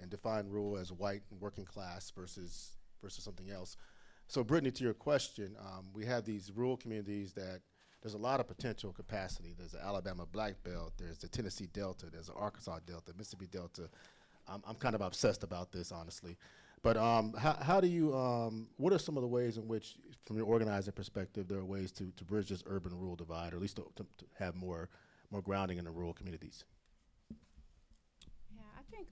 Speaker 1: and define rural as white and working class versus something else. So Britney, to your question, we have these rural communities that there's a lot of potential capacity. There's the Alabama Black Belt, there's the Tennessee Delta, there's the Arkansas Delta, Mississippi Delta. I'm kind of obsessed about this, honestly. But how do you, what are some of the ways in which, from your organizing perspective, there are ways to bridge this urban-rural divide, or at least to have more grounding in the rural communities?
Speaker 4: Yeah, I think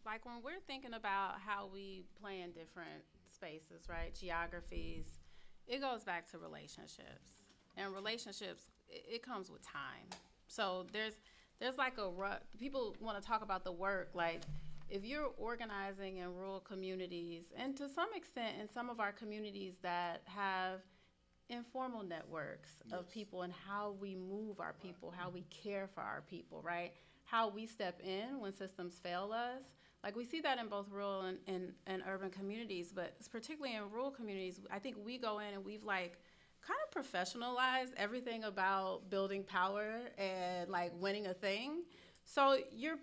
Speaker 4: like when we're thinking about how we play in different spaces, right, geographies, it goes back to relationships. And relationships, it comes with time. So there's like a people want to talk about the work, like if you're organizing in rural communities, and to some extent in some of our communities that have informal networks of people and how we move our people, how we care for our people, right? How we step in when systems fail us. Like we see that in both rural and urban communities, but particularly in rural communities, I think we go in and we've like kind of professionalized everything about building power and like winning a thing. So your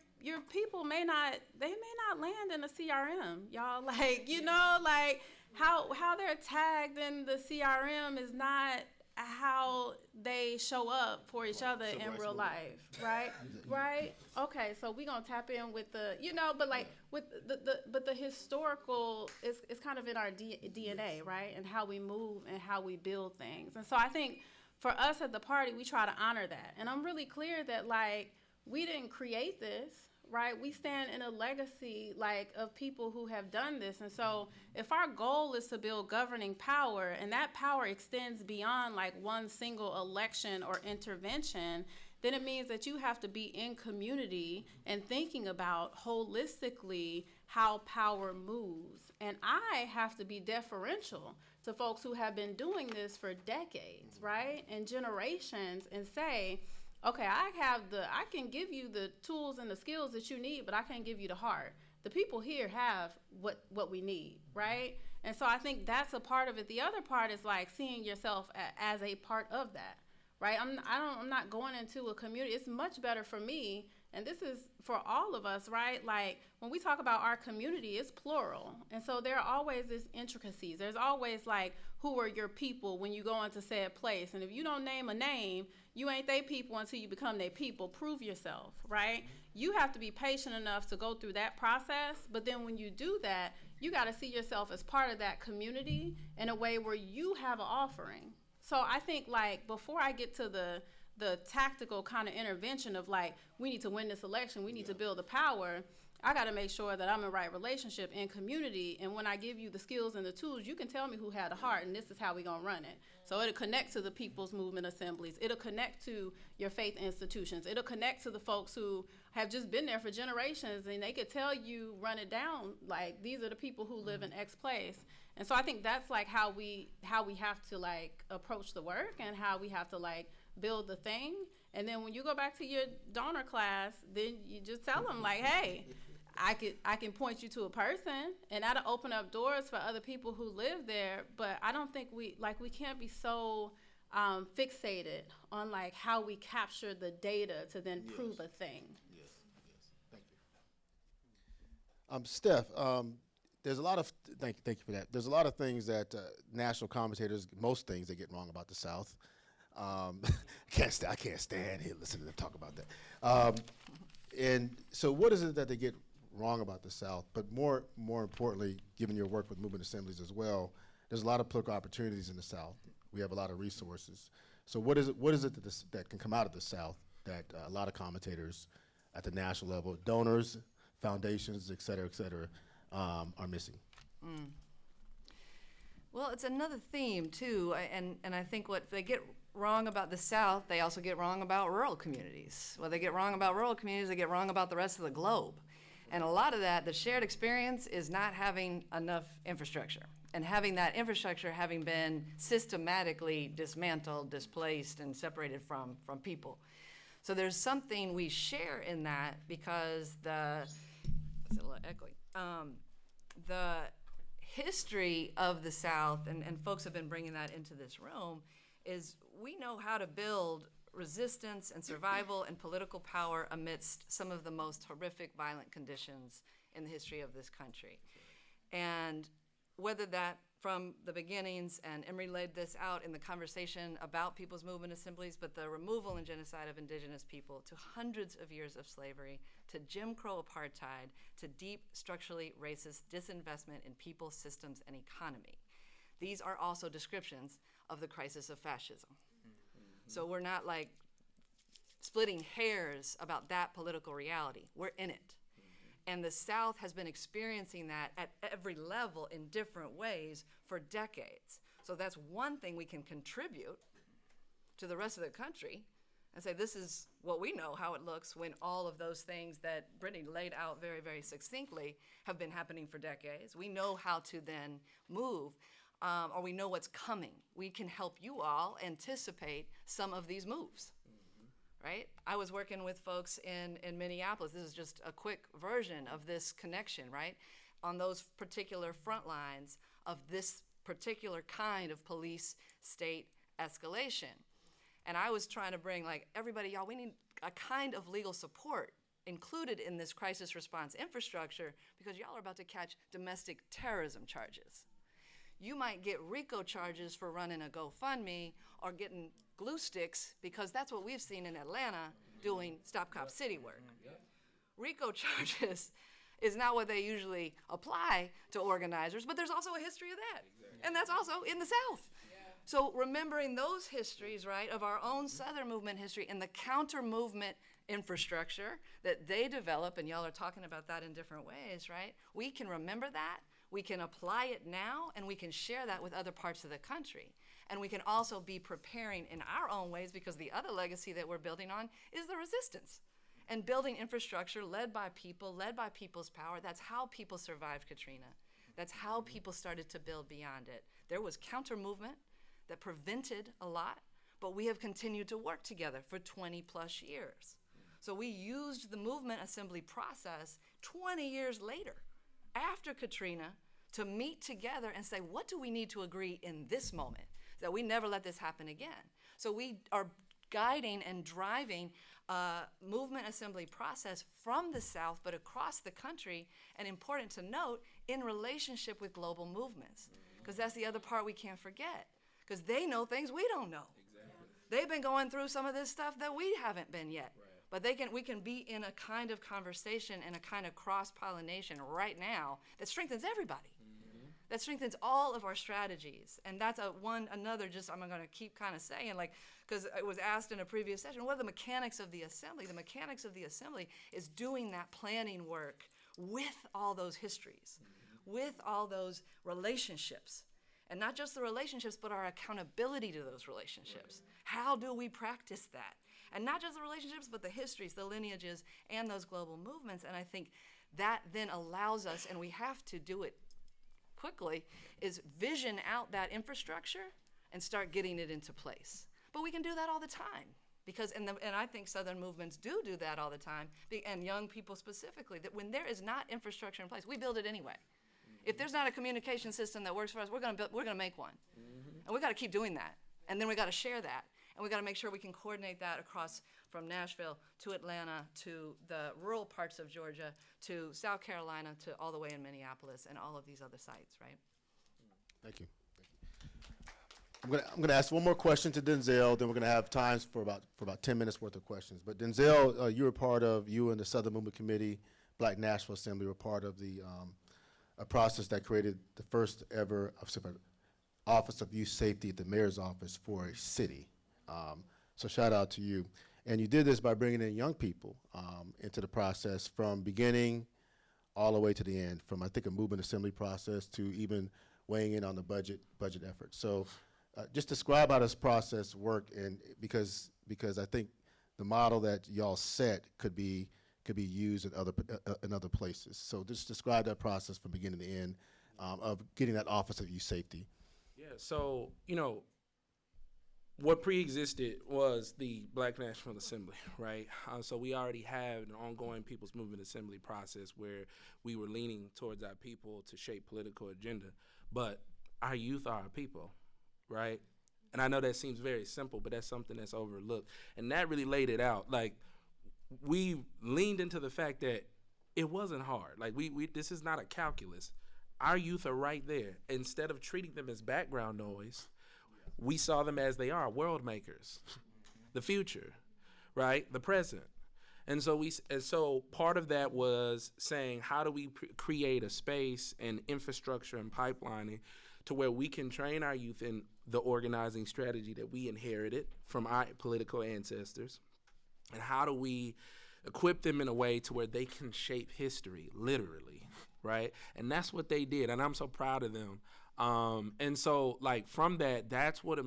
Speaker 4: people may not land in a CRM, y'all. Like, you know, like how they're tagged in the CRM is not how they show up for each other in real life, right? Right? Okay, so we're gonna tap in with the, you know, but like with the historical is kind of in our DNA, right? And how we move and how we build things. And so I think for us at the party, we try to honor that. And I'm really clear that like we didn't create this, right? We stand in a legacy like of people who have done this. And so if our goal is to build governing power and that power extends beyond like one single election or intervention, then it means that you have to be in community and thinking about holistically how power moves. And I have to be deferential to folks who have been doing this for decades, right? And generations, and say, okay, I can give you the tools and the skills that you need, but I can't give you the heart. The people here have what we need, right? And so I think that's a part of it. The other part is like seeing yourself as a part of that, right? I'm not going into a community. It's much better for me, and this is for all of us, right? Like when we talk about our community, it's plural. And so there are always these intricacies. There's always like, who are your people when you go into said place? And if you don't name a name, you ain't they people until you become their people. Prove yourself, right? You have to be patient enough to go through that process. But then when you do that, you got to see yourself as part of that community in a way where you have an offering. So I think like before I get to the tactical kind of intervention of like, we need to win this election, we need to build the power, I got to make sure that I'm in right relationship and community. And when I give you the skills and the tools, you can tell me who had a heart, and this is how we're going to run it. So it'll connect to the people's movement assemblies. It'll connect to your faith institutions. It'll connect to the folks who have just been there for generations, and they could tell you, run it down, like these are the people who live in X place. And so I think that's like how we have to like approach the work and how we have to like build the thing. And then when you go back to your donor class, then you just tell them like, hey, I can point you to a person, and that'll open up doors for other people who live there. But I don't think we can't be so fixated on like how we capture the data to then prove a thing.
Speaker 1: Yes. Thank you. Steph, there's a lot of, thank you for that. There's a lot of things that national commentators, most things they get wrong about the South. I can't stand here listening to them talk about that. And so what is it that they get wrong about the South? But more importantly, given your work with movement assemblies as well, there's a lot of political opportunities in the South. We have a lot of resources. So what is it that can come out of the South that a lot of commentators at the national level, donors, foundations, et cetera, are missing?
Speaker 5: Well, it's another theme too, and I think what they get wrong about the South, they also get wrong about rural communities. Well, they get wrong about rural communities, they get wrong about the rest of the globe. And a lot of that, the shared experience is not having enough infrastructure, and having that infrastructure having been systematically dismantled, displaced, and separated from people. So there's something we share in that, because it's a little echoey. The history of the South, and folks have been bringing that into this room, is we know how to build resistance and survival and political power amidst some of the most horrific violent conditions in the history of this country. And whether that from the beginnings, and Emory laid this out in the conversation about people's movement assemblies, but the removal and genocide of indigenous people, to hundreds of years of slavery, to Jim Crow apartheid, to deep structurally racist disinvestment in people, systems, and economy. These are also descriptions of the crisis of fascism. So we're not like splitting hairs about that political reality. We're in it. And the South has been experiencing that at every level in different ways for decades. So that's one thing we can contribute to the rest of the country and say, this is what we know how it looks when all of those things that Britney laid out very, very succinctly have been happening for decades. We know how to then move, or we know what's coming. We can help you all anticipate some of these moves. Right? I was working with folks in Minneapolis. This is just a quick version of this connection, right? On those particular front lines of this particular kind of police state escalation. And I was trying to bring like, everybody, y'all, we need a kind of legal support included in this crisis response infrastructure because y'all are about to catch domestic terrorism charges. You might get RICO charges for running a GoFundMe or getting glue sticks because that's what we've seen in Atlanta doing Stop Cop City work. RICO charges is not what they usually apply to organizers, but there's also a history of that. And that's also in the South. So remembering those histories, right, of our own Southern movement history and the counter-movement infrastructure that they develop, and y'all are talking about that in different ways, right? We can remember that. We can apply it now, and we can share that with other parts of the country. And we can also be preparing in our own ways because the other legacy that we're building on is the resistance. And building infrastructure led by people, led by people's power. That's how people survived Katrina. That's how people started to build beyond it. There was counter-movement that prevented a lot, but we have continued to work together for 20 plus years. So we used the movement assembly process 20 years later, after Katrina, to meet together and say, what do we need to agree in this moment? That we never let this happen again. So we are guiding and driving a movement assembly process from the South, but across the country, and important to note, in relationship with global movements. Because that's the other part we can't forget. Because they know things we don't know. Exactly. They've been going through some of this stuff that we haven't been yet. Right. But we can be in a kind of conversation and a kind of cross-pollination right now that strengthens everybody. That strengthens all of our strategies. And that's another I'm going to keep kind of saying, like, because it was asked in a previous session, what are the mechanics of the assembly? The mechanics of the assembly is doing that planning work with all those histories, with all those relationships. And not just the relationships, but our accountability to those relationships. Right. How do we practice that? And not just the relationships, but the histories, the lineages, and those global movements. And I think that then allows us, and we have to do it quickly, is vision out that infrastructure and start getting it into place. But we can do that all the time. Because, and I think Southern movements do that all the time, and young people specifically, that when there is not infrastructure in place, we build it anyway. If there's not a communication system that works for us, we're gonna make one. And we gotta keep doing that. And then we gotta share that. And we gotta make sure we can coordinate that across from Nashville to Atlanta to the rural parts of Georgia to South Carolina to all the way in Minneapolis and all of these other sites, right?
Speaker 1: Thank you. I'm gonna ask one more question to Denzel, then we're gonna have times for about 10 minutes worth of questions. But Denzel, you and the Southern Movement Committee, Black Nashville Assembly, were part of the a process that created the first ever Office of Youth Safety at the Mayor's Office for a city. So shout out to you. And you did this by bringing in young people into the process from beginning all the way to the end, from I think a movement assembly process to even weighing in on the budget effort. So just describe how this process worked, and because I think the model that y'all set could be used in other places. So just describe that process from beginning to end of getting that Office of Youth Safety.
Speaker 6: Yeah, so, what pre-existed was the Black National Assembly, right? So we already have an ongoing People's Movement Assembly process where we were leaning towards our people to shape political agenda. But our youth are our people, right? And I know that seems very simple, but that's something that's overlooked. And that really laid it out. Like, we leaned into the fact that it wasn't hard. Like, this is not a calculus. our youth are right there. Instead of treating them as background noise, we saw them as they are, world makers, the future, right? The present. And so part of that was saying, how do we create a space and infrastructure and pipelining to where we can train our youth in the organizing strategy that we inherited from our political ancestors? And how do we equip them in a way to where they can shape history, literally, right? And that's what they did, and I'm so proud of them. And so, like, from that, that's what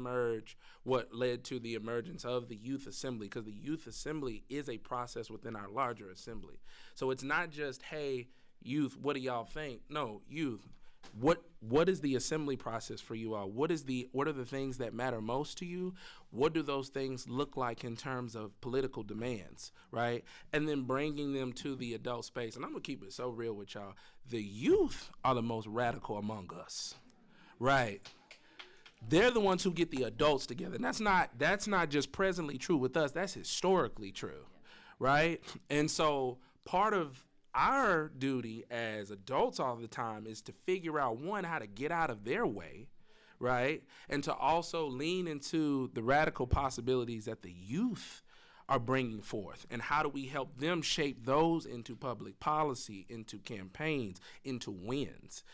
Speaker 6: led to the emergence of the Youth Assembly, because the Youth Assembly is a process within our larger assembly. So it's not just, hey, youth, what do y'all think? No, youth, what is the assembly process for you all? What are the things that matter most to you? What do those things look like in terms of political demands, right? And then bringing them to the adult space. And I'm gonna keep it so real with y'all. The youth are the most radical among us, right? They're the ones who get the adults together. And that's not just presently true with us, that's historically true, right? And so part of our duty as adults all the time is to figure out, one, how to get out of their way, right? And to also lean into the radical possibilities that the youth are bringing forth. And how do we help them shape those into public policy, into campaigns, into wins?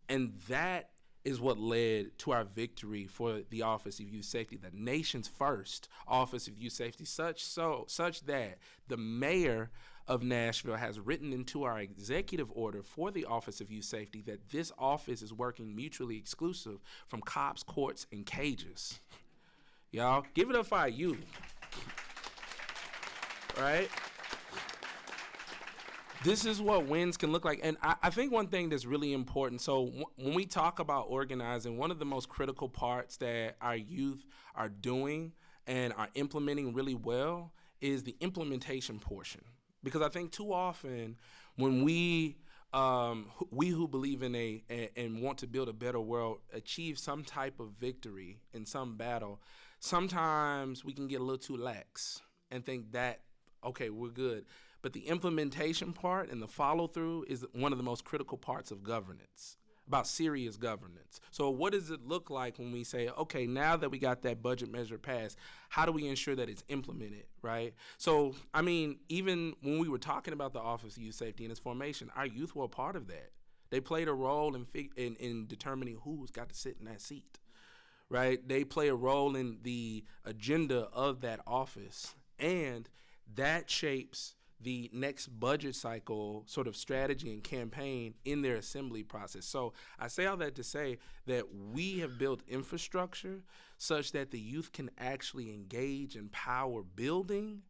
Speaker 6: And that is what led to our victory for the Office of Youth Safety, the nation's first Office of Youth Safety, such that the mayor of Nashville has written into our executive order for the Office of Youth Safety that this office is working mutually exclusive from cops, courts, and cages. Y'all, give it up for our youth. Right? This is what wins can look like. And I think one thing that's really important, so when we talk about organizing, one of the most critical parts that our youth are doing and are implementing really well is the implementation portion. Because I think too often when we who believe in and want to build a better world achieve some type of victory in some battle, sometimes we can get a little too lax and think that, okay, we're good. But the implementation part and the follow through is one of the most critical parts of governance, about serious governance. So what does it look like when we say, okay, now that we got that budget measure passed, how do we ensure that it's implemented, right? So, I mean, even when we were talking about the Office of Youth Safety and its formation, our youth were a part of that. They played a role in determining who's got to sit in that seat, right? They play a role in the agenda of that office, and that shapes the next budget cycle sort of strategy and campaign in their assembly process. So I say all that to say that we have built infrastructure such that the youth can actually engage in power building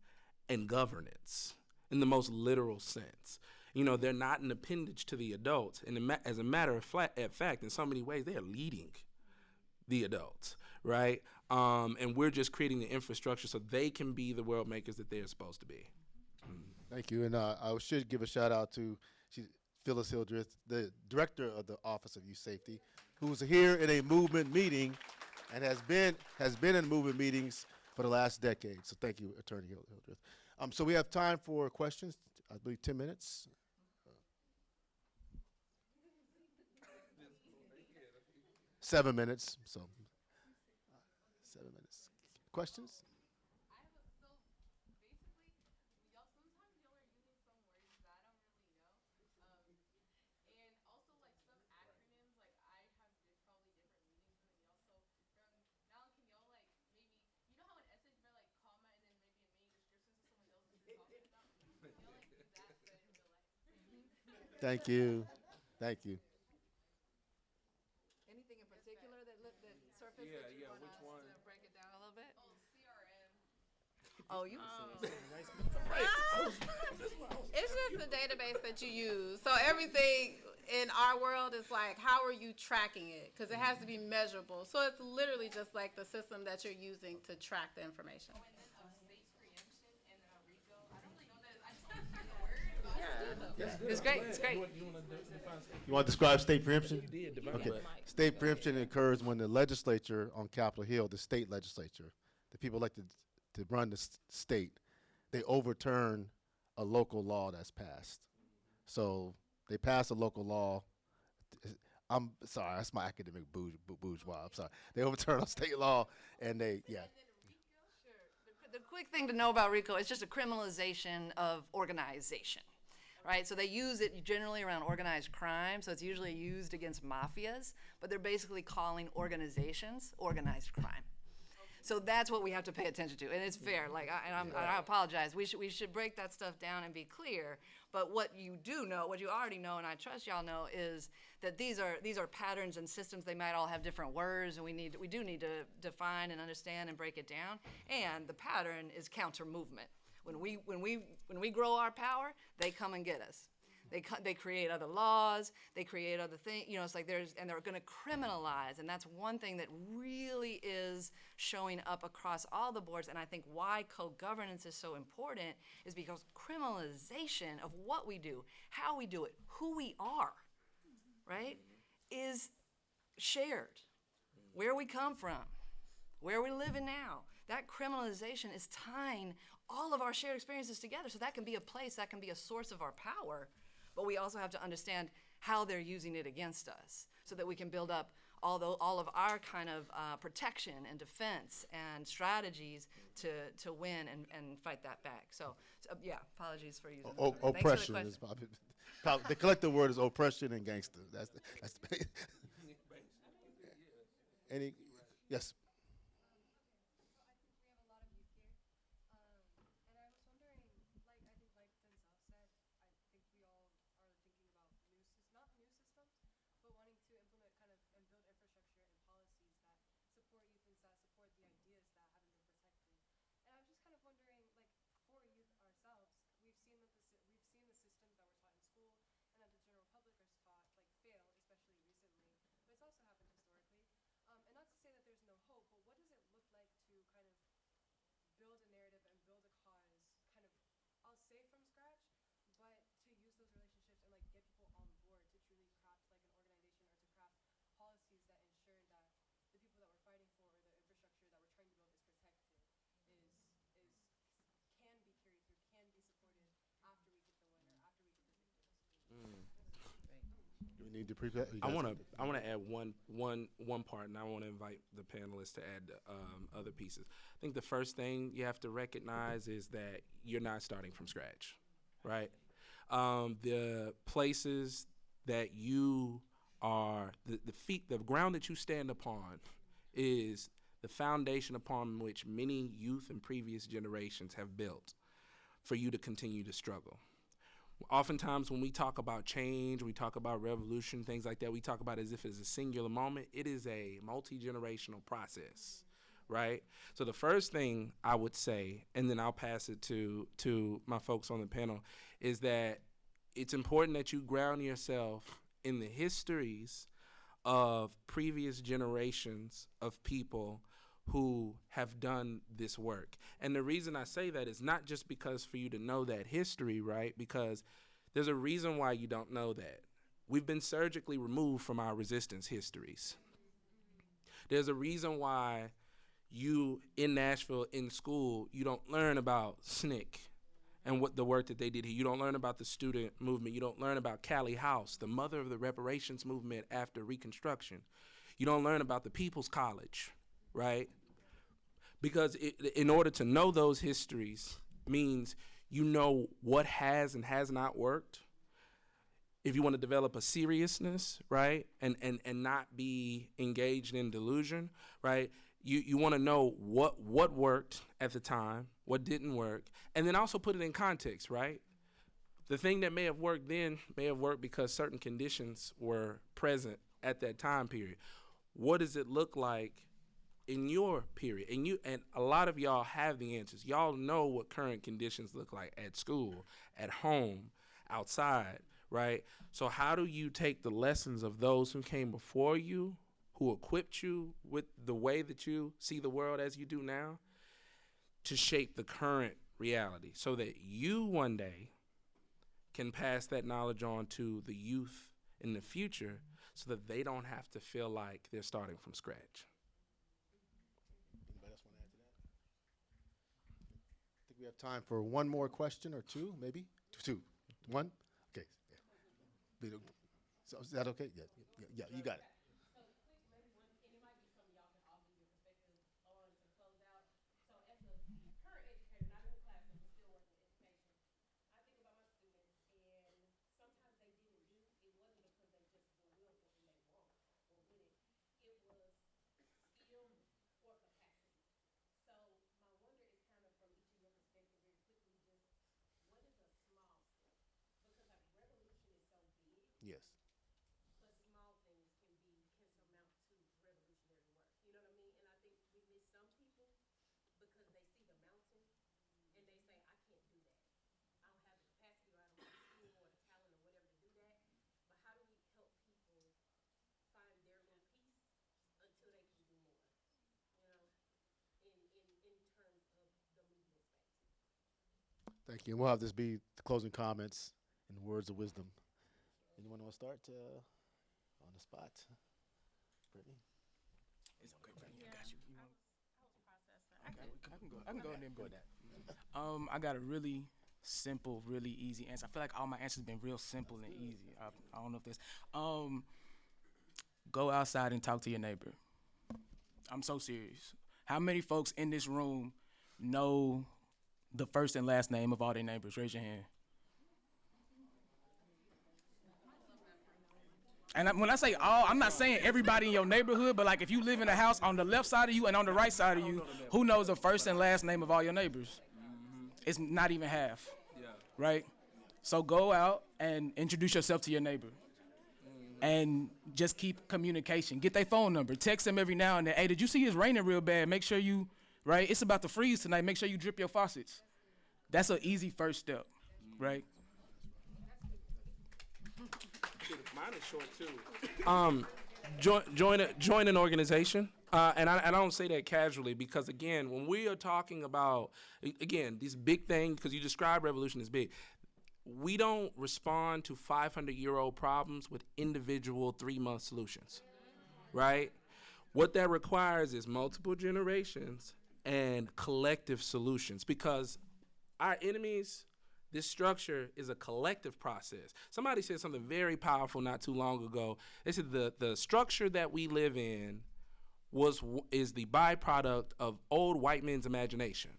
Speaker 6: and governance in the most literal sense. You know, they're not an appendage to the adults. And as a matter of fact, in so many ways, they are leading the adults, right? And we're just creating the infrastructure so they can be the world makers that they're supposed to be.
Speaker 1: Thank you. And I should give a shout out to Phyllis Hildreth, the director of the Office of Youth Safety, who's here in a movement meeting and has been in movement meetings for the last decade. So thank you, Attorney Hildreth. So we have time for questions. I believe 10 minutes. 7 minutes. So 7 minutes. Questions? Thank you. Thank you.
Speaker 5: Anything in particular that surfaced
Speaker 6: Yeah,
Speaker 5: that you want
Speaker 6: which
Speaker 5: us
Speaker 6: one?
Speaker 5: to break it down a little bit?
Speaker 4: CRM.
Speaker 5: Oh, you.
Speaker 4: It's just a database that you use. So everything in our world is like, how are you tracking it? Because it has to be measurable. So it's literally just like the system that you're using to track the information.
Speaker 5: It's great. It's great.
Speaker 1: You want to describe state preemption?
Speaker 6: You did,
Speaker 1: Okay.
Speaker 6: but
Speaker 1: State preemption occurs when the legislature on Capitol Hill, the state legislature, the people elected to run the state, they overturn a local law that's passed. So they pass a local law. I'm sorry, that's my academic bourgeois. I'm sorry. They overturn on state law, and they, yeah.
Speaker 5: The quick thing to know about RICO is just a criminalization of organization, right? So they use it generally around organized crime, so it's usually used against mafias, but they're basically calling organizations organized crime. So that's what we have to pay attention to, and it's fair. Like, I apologize. We should break that stuff down and be clear. But what you do know, what you already know, and I trust y'all know, is that these are patterns and systems. They might all have different words, and we do need to define and understand and break it down. And the pattern is counter movement. When we grow our power, they come and get us. They create other laws, they create other things, it's like and they're gonna criminalize, and that's one thing that really is showing up across all the boards, and I think why co-governance is so important is because criminalization of what we do, how we do it, who we are, right, is shared. Where we come from, where we're living now. That criminalization is tying all of our shared experiences together, so that can be a place, that can be a source of our power. But we also have to understand how they're using it against us so that we can build up all of our kind of protection and defense and strategies to win and fight that back. So yeah, apologies for using that.
Speaker 1: Oppression is probably the collective word is oppression and gangster. That's the any, yes. We need to prepare.
Speaker 6: I want to add one part, and I want to invite the panelists to add other pieces. I think the first thing you have to recognize is that you're not starting from scratch, right? The places that you are, the ground that you stand upon is the foundation upon which many youth and previous generations have built for you to continue to struggle. Oftentimes when we talk about change, we talk about revolution, things like that, we talk about it as if it's a singular moment. It is a multi-generational process, right? So the first thing I would say, and then I'll pass it to my folks on the panel, is that it's important that you ground yourself in the histories of previous generations of people who have done this work. And the reason I say that is not just because for you to know that history, right? Because there's a reason why you don't know that. We've been surgically removed from our resistance histories. There's a reason why you, in Nashville, in school, you don't learn about SNCC and what the work that they did here. You don't learn about the student movement. You don't learn about Callie House, the mother of the reparations movement after Reconstruction. You don't learn about the People's College, right? Because in order to know those histories means you know what has and has not worked. If you want to develop a seriousness, right, and not be engaged in delusion, right, you want to know what worked at the time, what didn't work, and then also put it in context, right? The thing that may have worked then may have worked because certain conditions were present at that time period. What does it look like in your period? And a lot of y'all have the answers. Y'all know what current conditions look like at school, at home, outside, right? So how do you take the lessons of those who came before you, who equipped you with the way that you see the world as you do now, to shape the current reality so that you one day can pass that knowledge on to the youth in the future so that they don't have to feel like they're starting from scratch?
Speaker 1: Anybody else want to add to that? I think we have time for one more question or two, maybe? Two. One? Okay. Yeah. So is that okay? Yeah, you got it. Yes. Thank you. And we'll have this be the closing comments and words of wisdom. Anyone want to start on the spot? Brittany?
Speaker 3: It's okay, Brittany. I got you. I can go and then go that. I got a really simple, really easy answer. I feel like all my answers have been real simple and easy. I don't know if this. Go outside and talk to your neighbor. I'm so serious. How many folks in this room know the first and last name of all their neighbors? Raise your hand. And when I say all, I'm not saying everybody in your neighborhood, but like if you live in a house on the left side of you and on the right side of you, who knows the first and last name of all your neighbors? It's not even half, right? So go out and introduce yourself to your neighbor. And just keep communication. Get their phone number. Text them every now and then. Hey, did you see it's raining real bad? Make sure you, right? It's about to freeze tonight. Make sure you drip your faucets. That's an easy first step, right?
Speaker 6: Mine is short too. Join an organization, and I don't say that casually because again, when we are talking about these big things, because you describe revolution as big, we don't respond to 500-year-old problems with individual 3-month solutions, right? What that requires is multiple generations and collective solutions because our enemies. This structure is a collective process. Somebody said something very powerful not too long ago. They said the structure that we live in is the byproduct of old white men's imagination,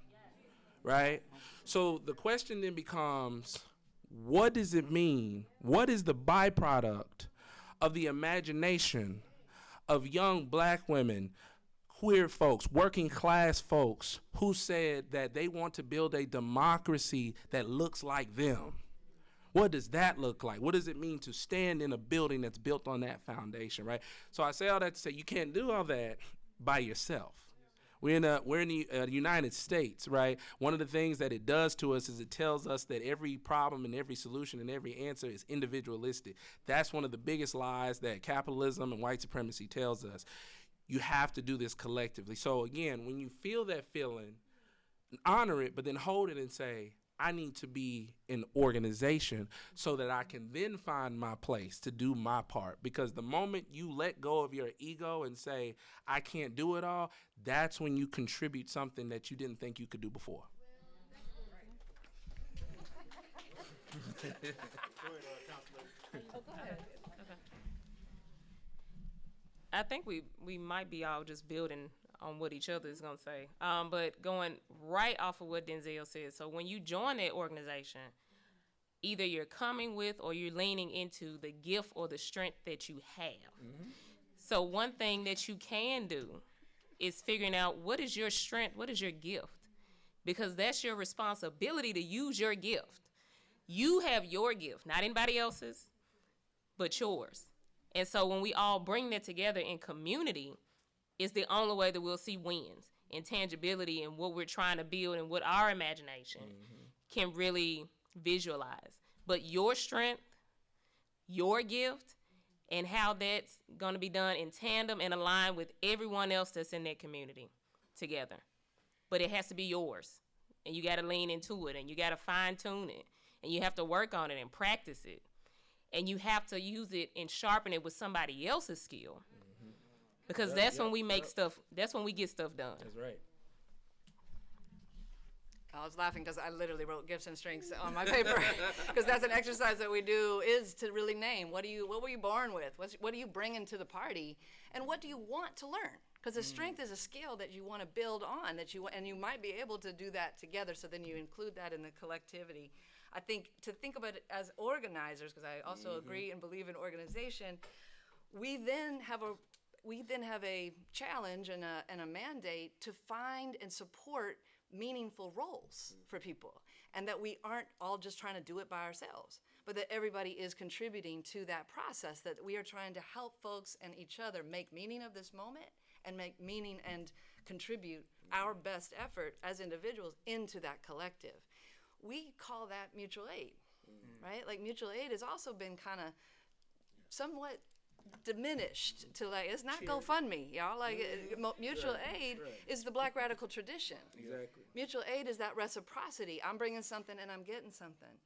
Speaker 6: right? So the question then becomes, what does it mean? What is the byproduct of the imagination of young black women, queer folks, working class folks who said that they want to build a democracy that looks like them? What does that look like? What does it mean to stand in a building that's built on that foundation, right? So I say all that to say you can't do all that by yourself. We're in the United States, right? One of the things that it does to us is it tells us that every problem and every solution and every answer is individualistic. That's one of the biggest lies that capitalism and white supremacy tells us. You have to do this collectively. So again, when you feel that feeling, honor it, but then hold it and say, I need to be an organization so that I can then find my place to do my part. Because the moment you let go of your ego and say, I can't do it all, that's when you contribute something that you didn't think you could do before.
Speaker 2: I think we might be all just building on what each other is going to say. But going right off of what Denzel said, so when you join that organization, either you're coming with or you're leaning into the gift or the strength that you have. Mm-hmm. So one thing that you can do is figuring out what is your strength, what is your gift, because that's your responsibility to use your gift. You have your gift, not anybody else's, but yours. And so when we all bring that together in community, it's the only way that we'll see wins and tangibility and what we're trying to build and what our imagination can really visualize. But your strength, your gift, and how that's going to be done in tandem and aligned with everyone else that's in that community together. But it has to be yours. And you got to lean into it, and you got to fine tune it, and you have to work on it and practice it. And you have to use it and sharpen it with somebody else's skill. Because that's when we make stuff, that's when we get stuff done.
Speaker 6: That's right.
Speaker 5: I was laughing because I literally wrote gifts and strengths on my paper, because that's an exercise that we do, is to really name what were you born with? What do you bring into the party? And what do you want to learn? Because a strength is a skill that you want to build on, and you might be able to do that together, so then you include that in the collectivity. I think to think about it as organizers, because I also agree and believe in organization, we then have a challenge and a mandate to find and support meaningful roles for people, and that we aren't all just trying to do it by ourselves, but that everybody is contributing to that process, that we are trying to help folks and each other make meaning of this moment and make meaning and contribute our best effort as individuals into that collective. We call that mutual aid, right? Like, mutual aid has also been kind of somewhat diminished to, like, it's not GoFundMe, y'all. Like, mutual aid is the Black radical tradition.
Speaker 6: Exactly.
Speaker 5: Mutual aid is that reciprocity. I'm bringing something and I'm getting something.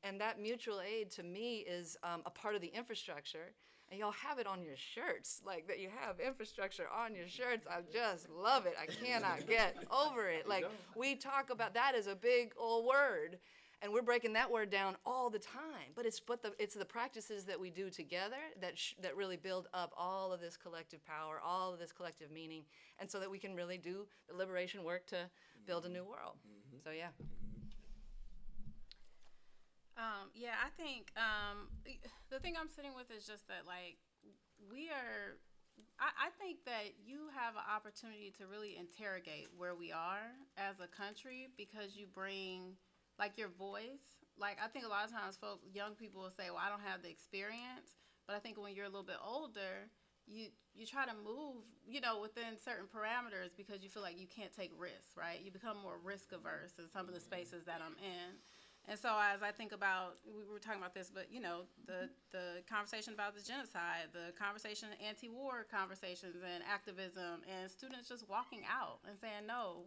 Speaker 5: And that mutual aid, to me, is a part of the infrastructure. And y'all have it on your shirts, like that you have infrastructure on your shirts. I just love it. I cannot get over it. Like, we talk about that as a big old word, and we're breaking that word down all the time. But it's the practices that we do together that really build up all of this collective power, all of this collective meaning, and so that we can really do the liberation work to build a new world. So yeah.
Speaker 4: Yeah, I think the thing I'm sitting with is just that, like, I think that you have an opportunity to really interrogate where we are as a country, because you bring, like, your voice. Like, I think a lot of times young people will say, well, I don't have the experience, but I think when you're a little bit older, you try to move, within certain parameters, because you feel like you can't take risks, right? You become more risk averse in some of the spaces that I'm in. And so as I think about, we were talking about this, but, the conversation about the genocide, the conversation, anti-war conversations and activism, and students just walking out and saying, no,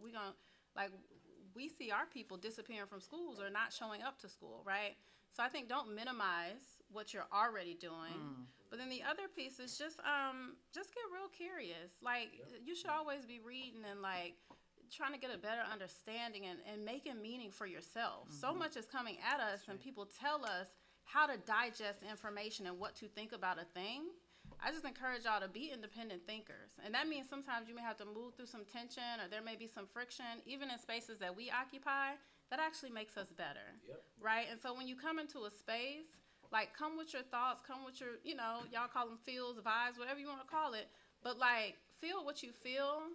Speaker 4: we see our people disappearing from schools or not showing up to school, right? So I think don't minimize what you're already doing. But then the other piece is just get real curious. Like, you should always be reading and, like, trying to get a better understanding and making meaning for yourself. So much is coming at us, and people tell us how to digest information and what to think about a thing. I just encourage y'all to be independent thinkers. And that means sometimes you may have to move through some tension, or there may be some friction, even in spaces that we occupy. That actually makes us better, right? And so when you come into a space, like, come with your thoughts, come with your, y'all call them feels, vibes, whatever you want to call it. But, like, feel what you feel.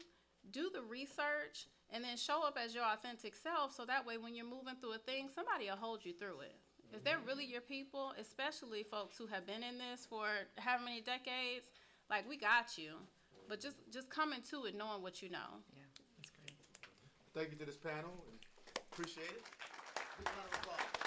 Speaker 4: Do the research, and then show up as your authentic self, so that way when you're moving through a thing, somebody will hold you through it. If they're really your people, especially folks who have been in this for however many decades, like, we got you. But just come into it knowing what you know.
Speaker 5: Yeah, that's great.
Speaker 1: Thank you to this panel. Appreciate it. Big round of applause.